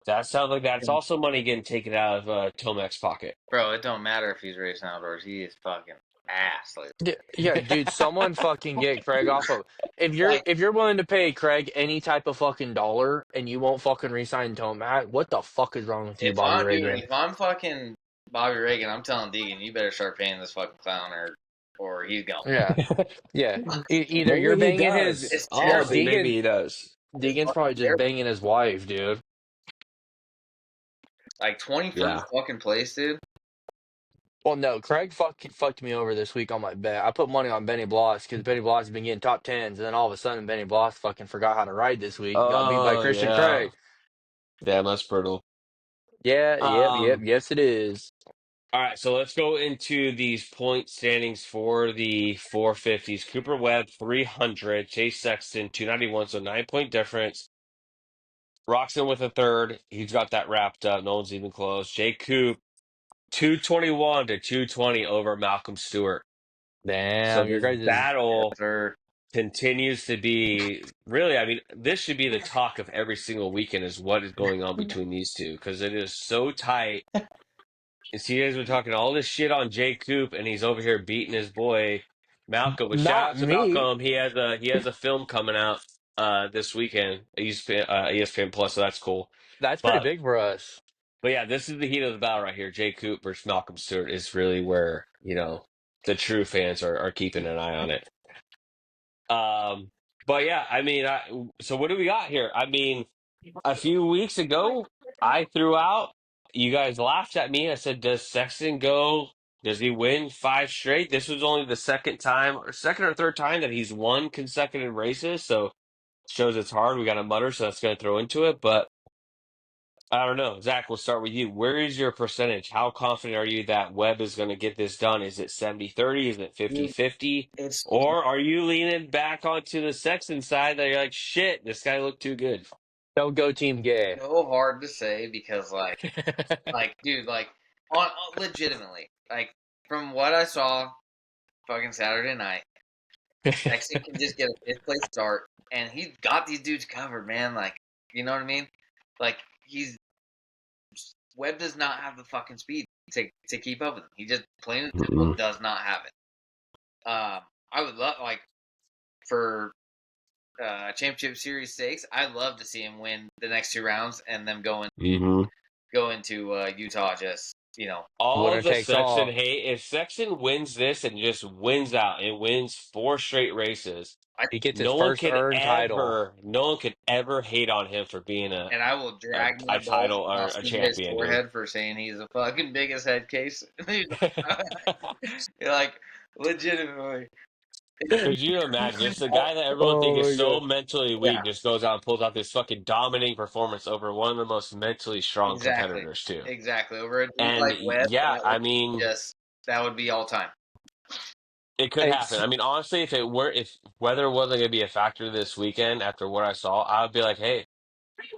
that sounds like that's also money getting taken out of Tomek's pocket. Bro, it don't matter if he's racing outdoors. He is fucking ass. Yeah, dude, someone fucking get Craig off of. Like If you're willing to pay Craig any type of fucking dollar and you won't fucking resign Tomac, what the fuck is wrong with you, Bobby Reagan? if I'm fucking Bobby Reagan, I'm telling Deegan, you better start paying this fucking clown or he's gone. Yeah, yeah. Either you're Maybe he banging his does. It's no Honestly, terrible. maybe Deegan. he does. It's Deegan's fucking probably just terrible. banging his wife, dude. Like 21st Yeah. fucking place, dude. Well, no, Craig fucked me over this week on my bet. I put money on Benny Bloss because Benny Bloss has been getting top tens, and then all of a sudden Benny Bloss fucking forgot how to ride this week and got beat by Oh Christian yeah. Craig. Damn, that's brutal. Yeah, yep, Um, yes it is. all right, so let's go into these point standings for the 450s. Cooper Webb 300, Chase Sexton 291, so 9 point difference. Roxon with a third. He's got that wrapped up. No one's even close. Jay Coop 221 to 220 over Malcolm Stewart. So Damn, your this guys is battle Sir. continues to be really, I mean, this should be the talk of every single weekend is what is going on between these two because it is so tight. And see, you guys were talking all this shit on Jay Coop, and he's over here beating his boy Malcolm. But shout not out to me. Malcolm. He has a film coming out this weekend. ESPN Plus, so that's cool. That's pretty But big for us. but yeah, this is the heat of the battle right here. Jay Coop versus Malcolm Stewart is really where the true fans are keeping an eye on it. But yeah, I mean, so what do we got here? I mean, a few weeks ago, I threw out. You guys laughed at me. I said, "Does Sexton go? Does he win 5 straight?" This was only the second time, or second or third time that he's won consecutive races. So shows it's hard. We got a mutter, so that's going to throw into it. But I don't know, Zach. We'll start with you. Where is your percentage? How confident are you that Webb is going to get this done? Is it 70-30? Is it 50-50? It's Or are you leaning back onto the Sexton side that you're like, shit, this guy looked too good? Don't go Team Gay. so hard to say because dude, legitimately, like from what I saw fucking Saturday night, Sexton can just get a fifth place start and he's got these dudes covered, man. Like, you know what I mean? Like Webb does not have the fucking speed to keep up with him. He just plain and simple does not have it. I would love for championship series stakes. I'd love to see him win the next 2 rounds and them go into Utah. Just All Winner of the takes Sexton all. hate, if Sexton wins this and just wins out and wins 4 straight races, I He gets his no one first can earned title. ever, no one can ever hate on him for being a and I will a, drag my a balls title or across a his champion, dude. forehead for saying he's the fucking biggest head case. Like legitimately, Could you imagine just a guy that everyone thinks Oh is my so god. mentally weak yeah, just goes out and pulls out this fucking dominating performance over one of the most mentally strong exactly, competitors too? exactly. Over a dude And like Webb, yeah, I mean, that would be all time. it could happen. It's I mean, honestly, if weather wasn't going to be a factor this weekend after what I saw, I would be like, hey,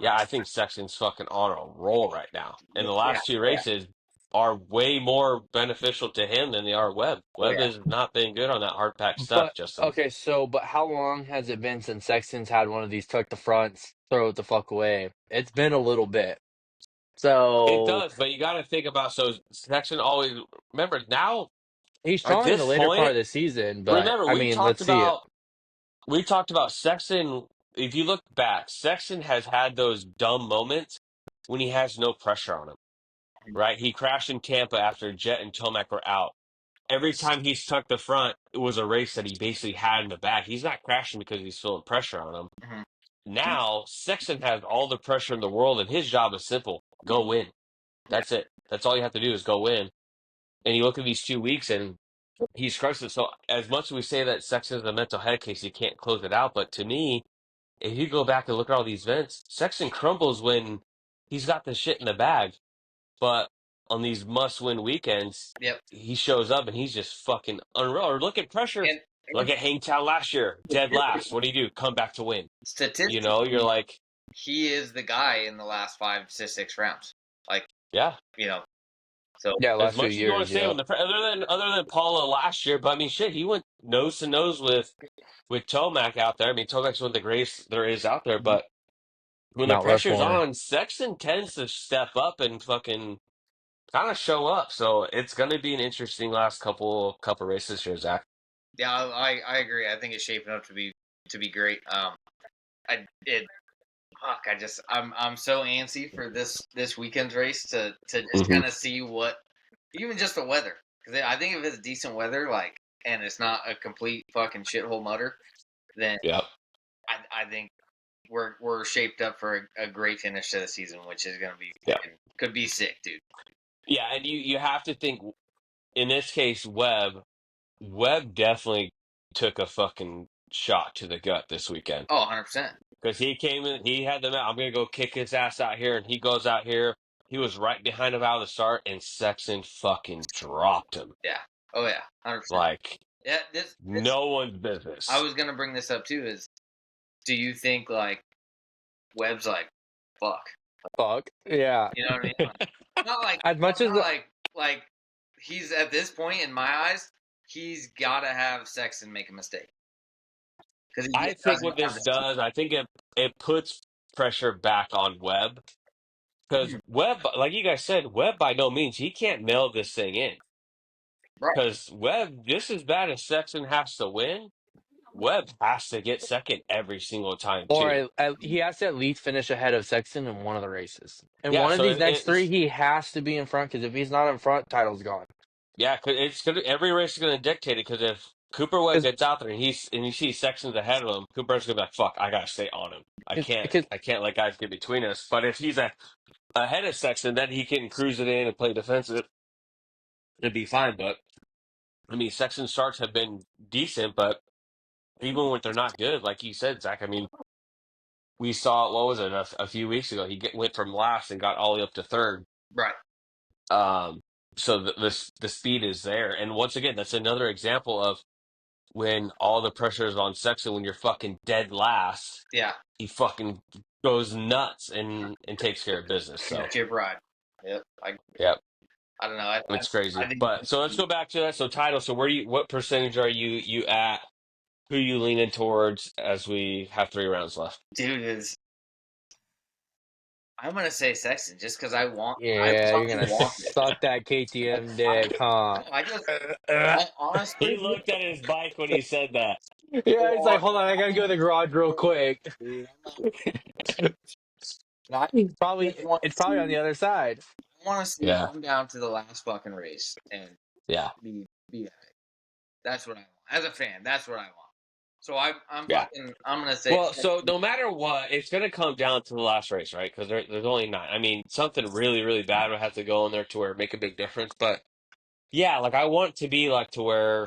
yeah, I think Sexton's fucking on a roll right now. And the Yeah, last two oh yeah, races are way more beneficial to him than they are Webb. oh Webb yeah. has not been good on that hard packed stuff, but Justin. okay, but how long has it been since Sexton's had one of these tuck the fronts, throw it the fuck away? It's been a little bit. It So does, but you got to think about so Sexton always remember now he's at strong in the this later part point. of the season, but Remember, I mean, let's see it. we talked about Sexton. If you look back, Sexton has had those dumb moments when he has no pressure on him. Right? He crashed in Tampa after Jet and Tomac were out. Every time he's tucked the front, it was a race that he basically had in the back. He's not crashing because he's feeling pressure on him. Mhm. Now Sexton has all the pressure in the world, and his job is simple: go win. Yeah. That's it. That's all you have to do is go win. And you look at these 2 weeks, and he's crushed it. So as much as we say that Sexton's a mental head case, you can't close it out. But to me, if you go back and look at all these events, Sexton crumbles when he's got the shit in the bag. But on these must-win weekends, Yep. he shows up and he's just fucking unreal. Or look at pressure. And Look at Hangtown last year, dead last. What do? Come back to win. You're statistically, like, he is the guy in the last 5 to 6 rounds. Like, yeah. So Yeah, As last few much as you want years, to say, yeah. when other than Paula last year, but I mean, shit, he went nose to nose with Tomac out there. I mean, Tomac's one of the greatest there is out there, but when the Mount pressure's Rushmore. on, Sexton tends to step up and fucking kind of show up. So it's going to be an interesting last couple races here, Zach. yeah, I agree. I think it's shaping up to be great. I'm so antsy for this weekend's race to just kind of see what, even just the weather, because I think if it's decent weather, like, and it's not a complete fucking shithole mutter, then Yep. I think we're shaped up for a great finish to the season, which is gonna be Yeah. could be sick, dude. Yeah, and you have to think in this case, Webb definitely took a fucking shot to the gut this weekend. Oh, 100%. Because he came in, he had them out. I'm going to go kick his ass out here. And he goes out here. He was right behind him out of the start, and Sexton fucking dropped him. Yeah. Oh, yeah. 100%. Like, yeah, no one's business. I was going to bring this up, too, is do you think, like, Webb's like, fuck? Yeah. You know what I mean? Like, not like, As much as like, he's at this point, in my eyes, he's got to have Sexton make a mistake. I think what this does, I think it puts pressure back on Webb. Because Webb, like you guys said, Webb by no means, he can't mail this thing in. Right. Because Webb, just as bad as Sexton has to win, Webb has to get second every single time, too. Or he has to at least finish ahead of Sexton in one of the races. In Yeah, one of so these next three, it's he has to be in front, because if he's not in front, title's gone. yeah, 'cause it's gonna every race is gonna dictate it. Because if Cooper Webb 'Cause- gets out there and you see Sexton's ahead of him, Cooper's gonna be like, "Fuck, I gotta stay on him. because I can't let guys get between us." But if he's ahead of Sexton, then he can cruise it in and play defensive. It'd be fine. But I mean, Sexton's starts have been decent, but even when they're not good, like you said, Zach, I mean, we saw what was it a few weeks ago? Went from last and got all the way up to third. Right. So the speed is there, and once again, that's another example of when all the pressure is on Sexton. When you're fucking dead last, Yeah. he fucking goes nuts and takes care of business. So Chip ride. Yep. yep, I don't know. it's crazy. I think, But so let's go back to that. So title. So what percentage are you at? Who you leaning towards as we have 3 rounds left? dude, I'm gonna say Sexton just because I want. yeah, you're gonna want it. suck that KTM dick, huh? I honestly, He looked at his bike when he said that. Yeah, he's like, hold on, I gotta go to the garage real quick. Probably, it's probably on the other side. I want to see Yeah. him come down to the last fucking race and Yeah. be happy. That's what I want as a fan. That's what I want. So I'm Yeah. I'm gonna say. Well, so no matter what, it's going to come down to the last race, right? Because there's only 9. I mean, something really, really bad would have to go in there to where make a big difference. But yeah, like I want to be like to where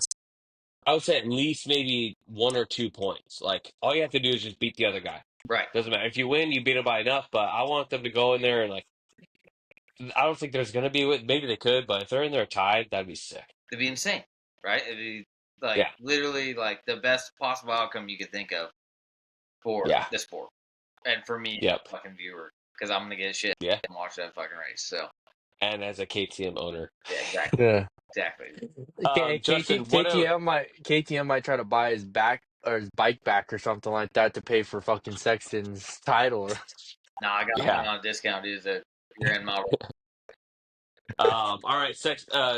I would say at least maybe 1 or 2 points. Like all you have to do is just beat the other guy. Right. Doesn't matter if you win, you beat him by enough. But I want them to go in there and like. I don't think there's going to be. Maybe they could, but if they're in there tied, that'd be sick. It'd be insane, right? It'd be like Yeah. literally like the best possible outcome you could think of for the sport, and for me, fucking viewer, because I'm gonna get shit and watch that fucking race. So, and as a KTM owner, yeah, exactly, Yeah. exactly. Justin, KTM might try to buy his bike back or something like that to pay for fucking Sexton's title. Nah, I got mine on a discount, dude. That you're in my. All right,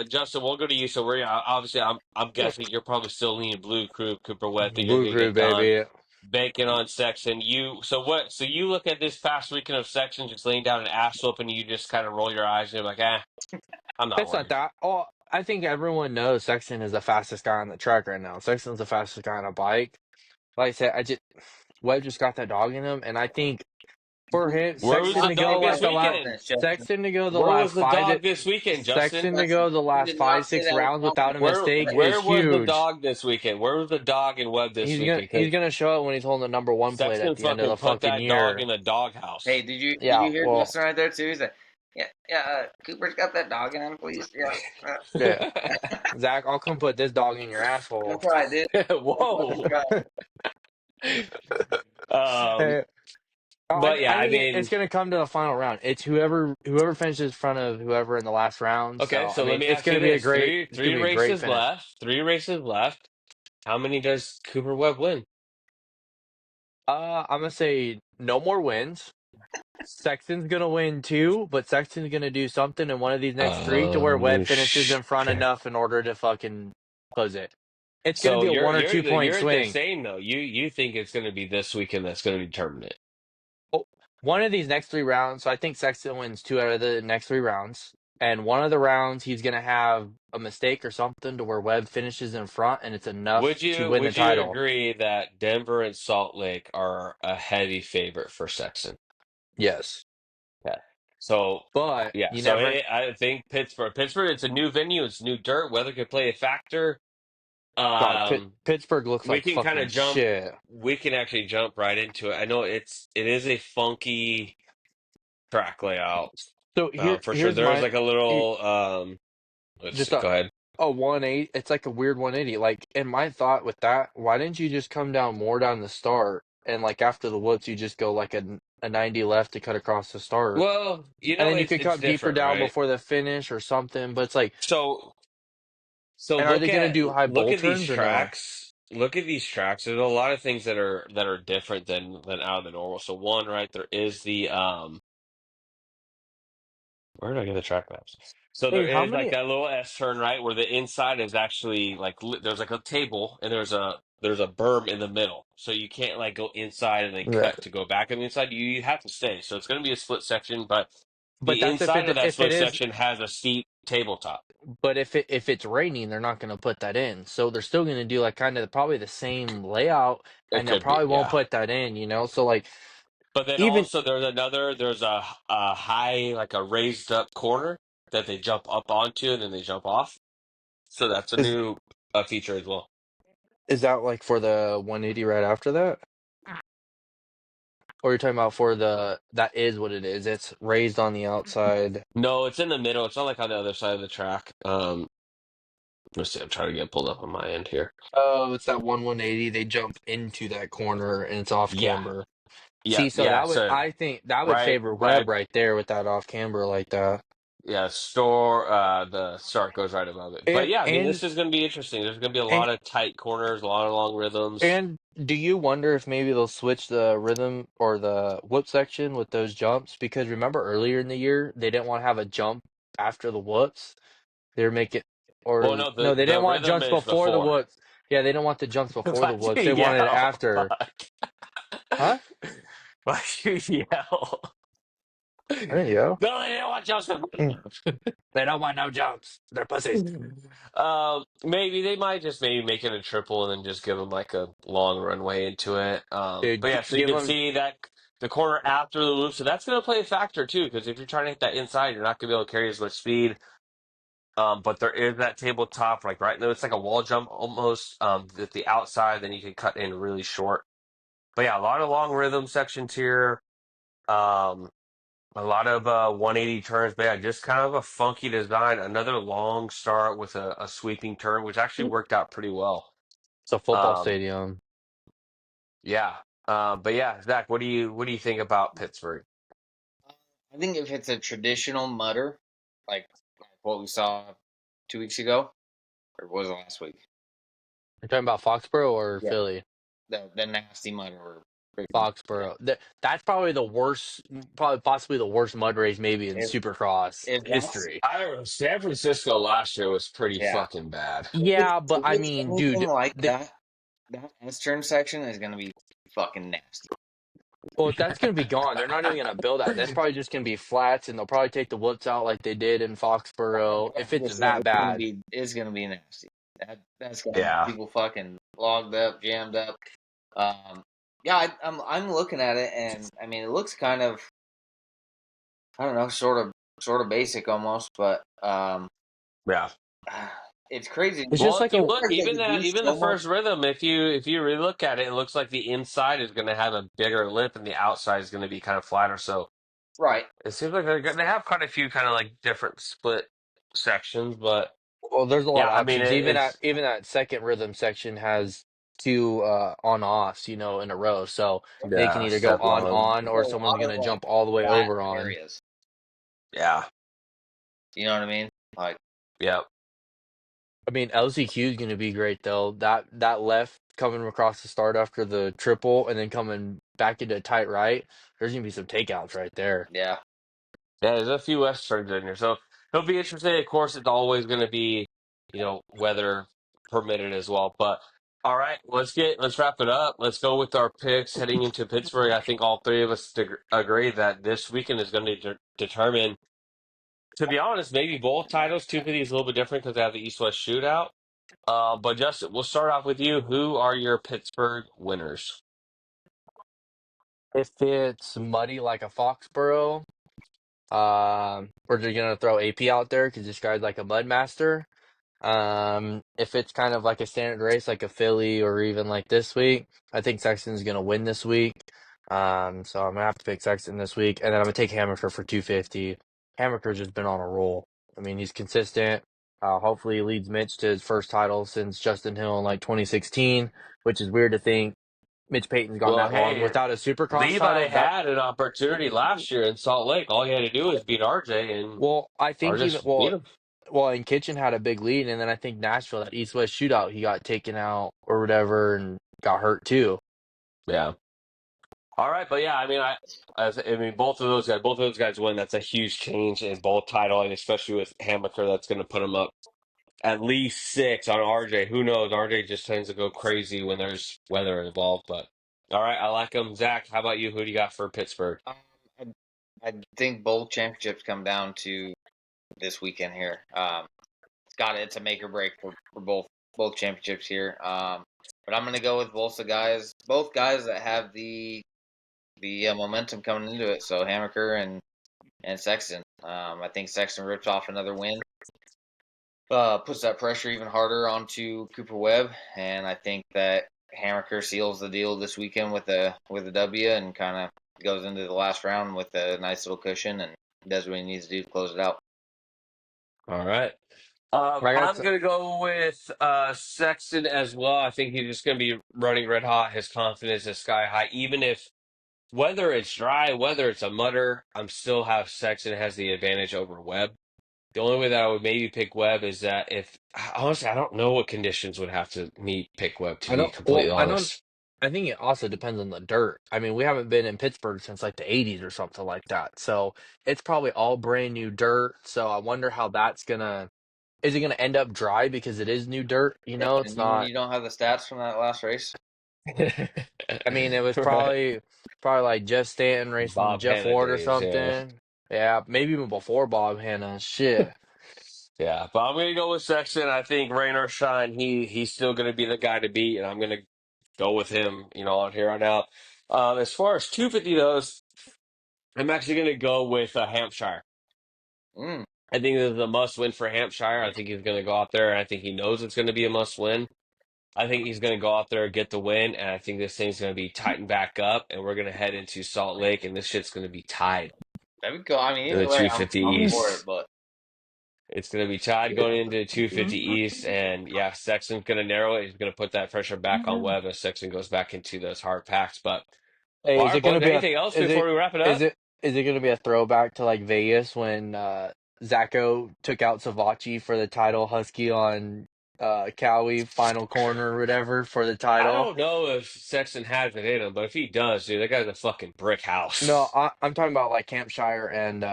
Justin, we'll go to you. So we're obviously, I'm guessing you're probably still leaning Blue Crew, Cooper Wet. That you're Blue gonna Crew, get done, baby. banking on Sexton. So what? So you look at this past weekend of Sexton just laying down an ass whooping, and you just kind of roll your eyes and you're like, I'm not It's worried. not that. Oh, I think everyone knows Sexton is the fastest guy on the track right now. Sexton's the fastest guy on a bike. Like I said, Webb just got that dog in him, and I think for him, Where was Sexton the to dog go this like the last, weekend? Sexton to go the Where was last the dog this weekend, Justin? Sexton to go the He last did not five, say six that was rounds without a confident. mistake Where is was the huge. dog this weekend? Where was the dog in Webb this weekend? He's Because gonna show it when he's holding the number one plate at Sexton the end of fucking the put fucking that dog year. in a Hey, doghouse. did Yeah, you hear well, Justin right there too? He said, Cooper's got that dog in him, please. yeah. Zach, I'll come put this dog in your That's asshole. right, dude. Whoa. Um, Hey, but yeah, I I think it's mean, gonna come to the final round. It's whoever finishes in front of whoever in the last round. okay, So I so let mean, me ask you this: it's gonna be a great races finish. left, 3 races left. How many does Cooper Webb win? I'm gonna say no more wins. Sexton's gonna win 2, but Sexton's gonna do something in one of these next 3 to where Webb finishes in front Okay. enough in order to fucking close it. It's gonna So be a you're 1 or you're 2 point you're the swing. same though. You think it's going to be this weekend that's going to determine it. Oh, one of these next 3 rounds. So I think Sexton wins 2 out of the next 3 rounds, and one of the rounds he's gonna have a mistake or something to where Webb finishes in front, and it's enough to win the Would you title. agree that Denver and Salt Lake are a heavy favorite for Sexton? Yes, Yeah. So but yeah, you so never. I think Pittsburgh, it's a new venue, it's new dirt. Weather could play a factor. God, Um, Pittsburgh looks we like can kind fucking of jump. shit. We can actually jump right into it. I know it is a funky track layout, So for sure. here's There's my like a little let's just see. Go ahead. a 180. It's like a weird 180. Like, and my thought with that, why didn't you just come down more down the start and like after the whoops, you just go like a 90 left to cut across the start, Well, and then you could it's come deeper different, down right? before the finish or something. But it's like, So and are they gonna do high look bowl at these turns or no? tracks. Look at these tracks. There's a lot of things that are different than out of the normal. So one, right, there is the where did I get the track maps? So there Hey, how is like many? that little S turn, right, where the inside is actually like there's like a table and there's a berm in the middle. So you can't like go inside and then Yeah. cut to go back on the inside. You have to stay. So it's going to be a split section, but But the that's inside of that if it split is. section has a steep tabletop. But if it's raining, they're not gonna put that in. So they're still gonna do like kind of probably the same layout, It and they could be, probably won't yeah. put that in. So like But then even also there's a high, like a raised up corner that they jump up onto and then they jump off. So that's a is new feature as well. is that like for the 180 right after that? Or you're talking about for the that is what it is. It's raised on the outside. No, it's in the middle. It's not like on the other side of the track. Let's see. I'm trying to get pulled up on my end here. Oh, it's that 180. They jump into that corner and it's off Yeah, camber. yeah, See, so yeah. that would So I think that would right, favor right. Webb right there with that off camber like that. Yeah, store the start goes right above it. But And yeah, I mean, and this is going to be interesting. There's going to be a and lot of tight corners, a lot of long rhythms. And do you wonder if maybe they'll switch the rhythm or the whoop section with those jumps? Because remember earlier in the year, they didn't want to have a jump after the whoops. They were making, Well, or no, no, they the didn't want rhythm jumps is before the before. whoops. Yeah, they didn't want the jumps before the Why'd you whoops. They wanted it yell? after. Fuck. Huh? Why'd you yell? I didn't yell. No, they didn't want Joseph. Mm. They don't want no jumps. They're pussies. Maybe they might just maybe make it a triple and then just give them like a long runway into it. Dude, But yeah, so you give can them. see that the corner after the loop, so that's going to play a factor too. Because if you're trying to hit that inside, you're not going to be able to carry as much speed. But there is that tabletop, like right now, it's like a wall jump almost. At the outside, then you can cut in really short. But yeah, a lot of long rhythm sections here. Um, a lot of 180 turns, but yeah, just kind of a funky design. Another long start with a sweeping turn, which actually worked out pretty well. It's a football Um, stadium. yeah. But yeah, Zach, what do you think about Pittsburgh? I think if it's a traditional mutter, like what we saw 2 weeks ago, or was it last week? You're talking about Foxborough or Yeah, Philly? the nasty mutter or freaking yeah. Foxborough. That's probably the worst, probably possibly the worst mud race maybe in If Supercross if that's history. I don't know. San Francisco last year was pretty yeah, fucking bad. Yeah, but if I it's mean, anything dude, like that, that S turn section is gonna be fucking nasty. well, that's gonna be gone. They're not even gonna build that. That's probably just gonna be flats, and they'll probably take the woods out like they did in Foxborough if That's it's just that bad. it's gonna be nasty. That's gonna have Yeah. people fucking logged up, jammed up. Um, Yeah, I'm looking at it, and I mean, it looks kind of, I don't know, sort of basic almost, but Yeah. it's crazy. It's just Well, if like you a look, They even could do even the so much. first rhythm, if you really look at it, it looks like the inside is going to have a bigger lip and the outside is going to be kind of flatter. So Right. it seems like they have quite a few kind of like different split sections, but well, there's a lot yeah, of I mean options. it's Even that second rhythm section has two on offs, in a row. So they can yeah either go step on on, There's a or someone's lot of gonna like jump all the way flat over on. areas. yeah You know what I mean? Like, yeah. I mean, LCQ is gonna be great though. That left coming across the start after the triple and then coming back into a tight right. There's gonna be some takeouts right there. yeah. Yeah, there's a few westerns in here, so it'll be interesting. Of course, it's always going to be, weather permitted as well. But all right, let's wrap it up. Let's go with our picks heading into Pittsburgh. I think all three of us agree that this weekend is going to determine. To be honest, maybe both titles. 250 is a little bit different because they have the East-West shootout. But Justin, we'll start off with you. Who are your Pittsburgh winners? If it's muddy like a Foxborough, we're just gonna throw AP out there because this guy's like a mud master. If it's kind of like a standard race, like a Philly or even like this week, I think Sexton's gonna win this week. So I'm gonna have to pick Sexton this week, and then I'm gonna take Hammaker for 250. Hammaker's just been on a roll. I mean, he's consistent. Hopefully, he leads Mitch to his first title since Justin Hill in like 2016, which is weird to think Mitch Payton's gone Well, that long hey, without a Supercross Levi title. That had an opportunity last year in Salt Lake. All he had to do was beat RJ, and well, I think RJ even beat him. and Kitchen had a big lead, and then I think Nashville, that East West shootout, he got taken out or whatever and got hurt too. Yeah. All right, but yeah, I mean, both of those guys win. That's a huge change in both title, and especially with Hammaker, that's going to put him up at least 6 on RJ. Who knows? RJ just tends to go crazy when there's weather involved. But all right, I like him. Zach, how about you? Who do you got for Pittsburgh? Um, I, I think both championships come down to this weekend here. It's a make or break for both championships here. But I'm gonna go with both guys that have the momentum coming into it. So Hammaker and Sexton. I think Sexton rips off another win, puts that pressure even harder onto Cooper Webb, and I think that Hammaker seals the deal this weekend with a W and kind of goes into the last round with a nice little cushion and does what he needs to do to close it out. All right. I got I'm going to go with Sexton as well. I think he's just going to be running red hot. His confidence is sky high. Even if, whether it's dry, whether it's a mutter, I'm still have Sexton has the advantage over Webb. The only way that I would maybe pick Webb is that if, honestly, I don't know what conditions would have to me pick Webb, to I be don't completely I don't honest. I think it also depends on the dirt. I mean, we haven't been in Pittsburgh since like the 80s or something like that. So it's probably all brand new dirt. So I wonder how that's gonna is it gonna end up dry because it is new dirt? Yeah, It's and not. you don't have the stats from that last race. I mean, it was Right. probably like Jeff Stanton racing Bob Jeff Hanna Ward or days, yeah. something. Yeah, maybe even before Bob Hanna. Shit. Yeah, but I'm gonna go with Sexton. I think rain or shine, he's still gonna be the guy to beat, and I'm gonna go with him. On here on out. As far as 250 goes, I'm actually gonna go with Hampshire. Mm, I think this is a must win for Hampshire. I think he's gonna go out there, and I think he knows it's gonna be a must win. I think he's gonna go out there and get the win, and I think this thing's gonna be tightened back up, and we're gonna head into Salt Lake, and this shit's gonna be tied that'd be cool. I mean, in the either way, 250 I'm for it. East. But It's going to be tied going into 250 East, and yeah, Sexton's going to narrow it. He's going to put that pressure back on Webb as Sexton goes back into those hard packs. But Hey, all is right, it gonna boys. be a Anything else is before it we wrap it is up? it is it gonna be a throwback to like Vegas when Zacho took out Savachi for the title, Husky on Cowie final corner or whatever for the I title? don't know if Sexton has it in him, but if he does, dude, that guy's a fucking brick No, house. I'm talking about like Campshire and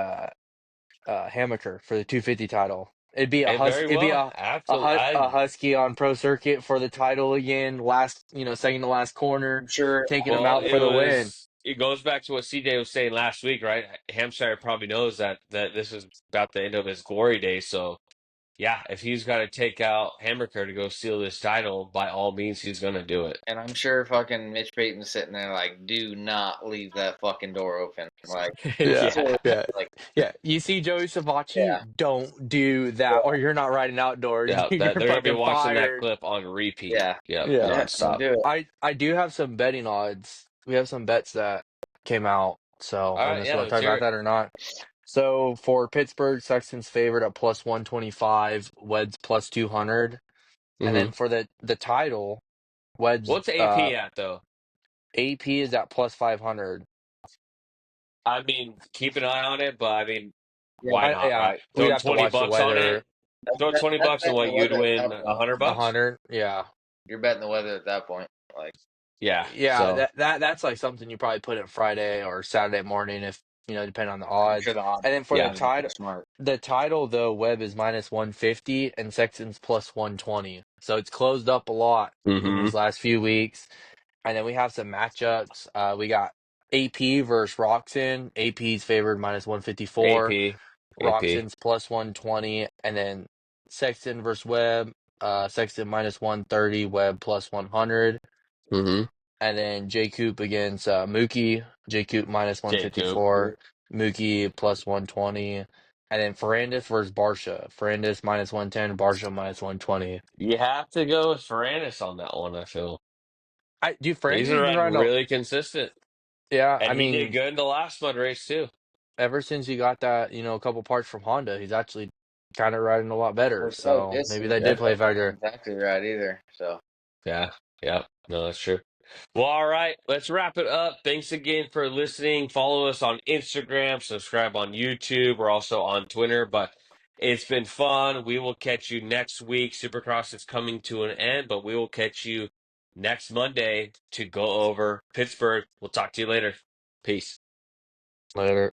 Hammaker for the 250 title. And very It'd be well, absolutely. a Husky on Pro Circuit for the title again. Last, second to last corner, I'm sure. taking him Well, out for the win. it goes back to what CJ was saying last week, right? Hampshire probably knows that this is about the end of his glory days, so yeah, if he's got to take out Hammerker to go steal this title, by all means, he's going to do it. And I'm sure fucking Mitch Payton's sitting there like, do not leave that fucking door open. Like, Yeah, Yeah. yeah, like yeah. You see Joey Savachi, yeah, don't do that, or you're not riding outdoors. Yeah, You're they're going to be fucking watching that fired. clip on repeat. yeah, Yep, Yeah. yeah. Don't nonstop. do it. I do have some betting odds. We have some bets that came out, so All I don't know right, if you yeah, want to let's talk hear about it. that or not. So for Pittsburgh, Sexton's favorite at plus 125, Webb's plus 200, and Hmm. then for the title, Webb's What's AP at, though? AP is at plus 500. I mean, keep an eye on it, but I mean, why Yeah, not, Yeah, right? we'd Throw have to 20 watch the bucks on it. weather. Throw 20 that's bucks and betting what the you'd weather at win that a point. hundred A bucks. hundred, yeah. You're betting the weather at that point. Like, Yeah. Yeah, So, that's like something you probably put in Friday or Saturday morning if depending on the I'm odds. sure the odds And then for yeah. smart. the title though, Webb is minus 150 and Sexton's plus 120. So it's closed up a lot in Hmm. these last few weeks. And then we have some matchups. We got AP versus Roxon. AP's favored minus 154. AP. AP. Roxon's plus 120, and then Sexton versus Webb. Sexton minus 130, Webb plus 100. Hmm. And then J Coop against Mookie. J Coop minus Jacob. 154. Mookie plus 120. And then Ferrandis versus Barsha. Ferrandis minus 110. Barsha minus 120. You have to go with Ferrandis on that one, I feel. Ferrandis He's has been riding riding. really consistent. Yeah, And I he did mean, good in the last mud race, too. ever since he got that, a couple parts from Honda, he's actually kind of riding a lot better. Well, so So maybe distance that did Yeah. play a factor. wasn't exactly right either. So Yeah. Yeah. No, that's true. Well, all right. Let's wrap it up. Thanks again for listening. Follow us on Instagram, subscribe on YouTube. We're also on Twitter, but it's been fun. We will catch you next week. Supercross is coming to an end, but we will catch you next Monday to go over Pittsburgh. We'll talk to you later. Peace. Later.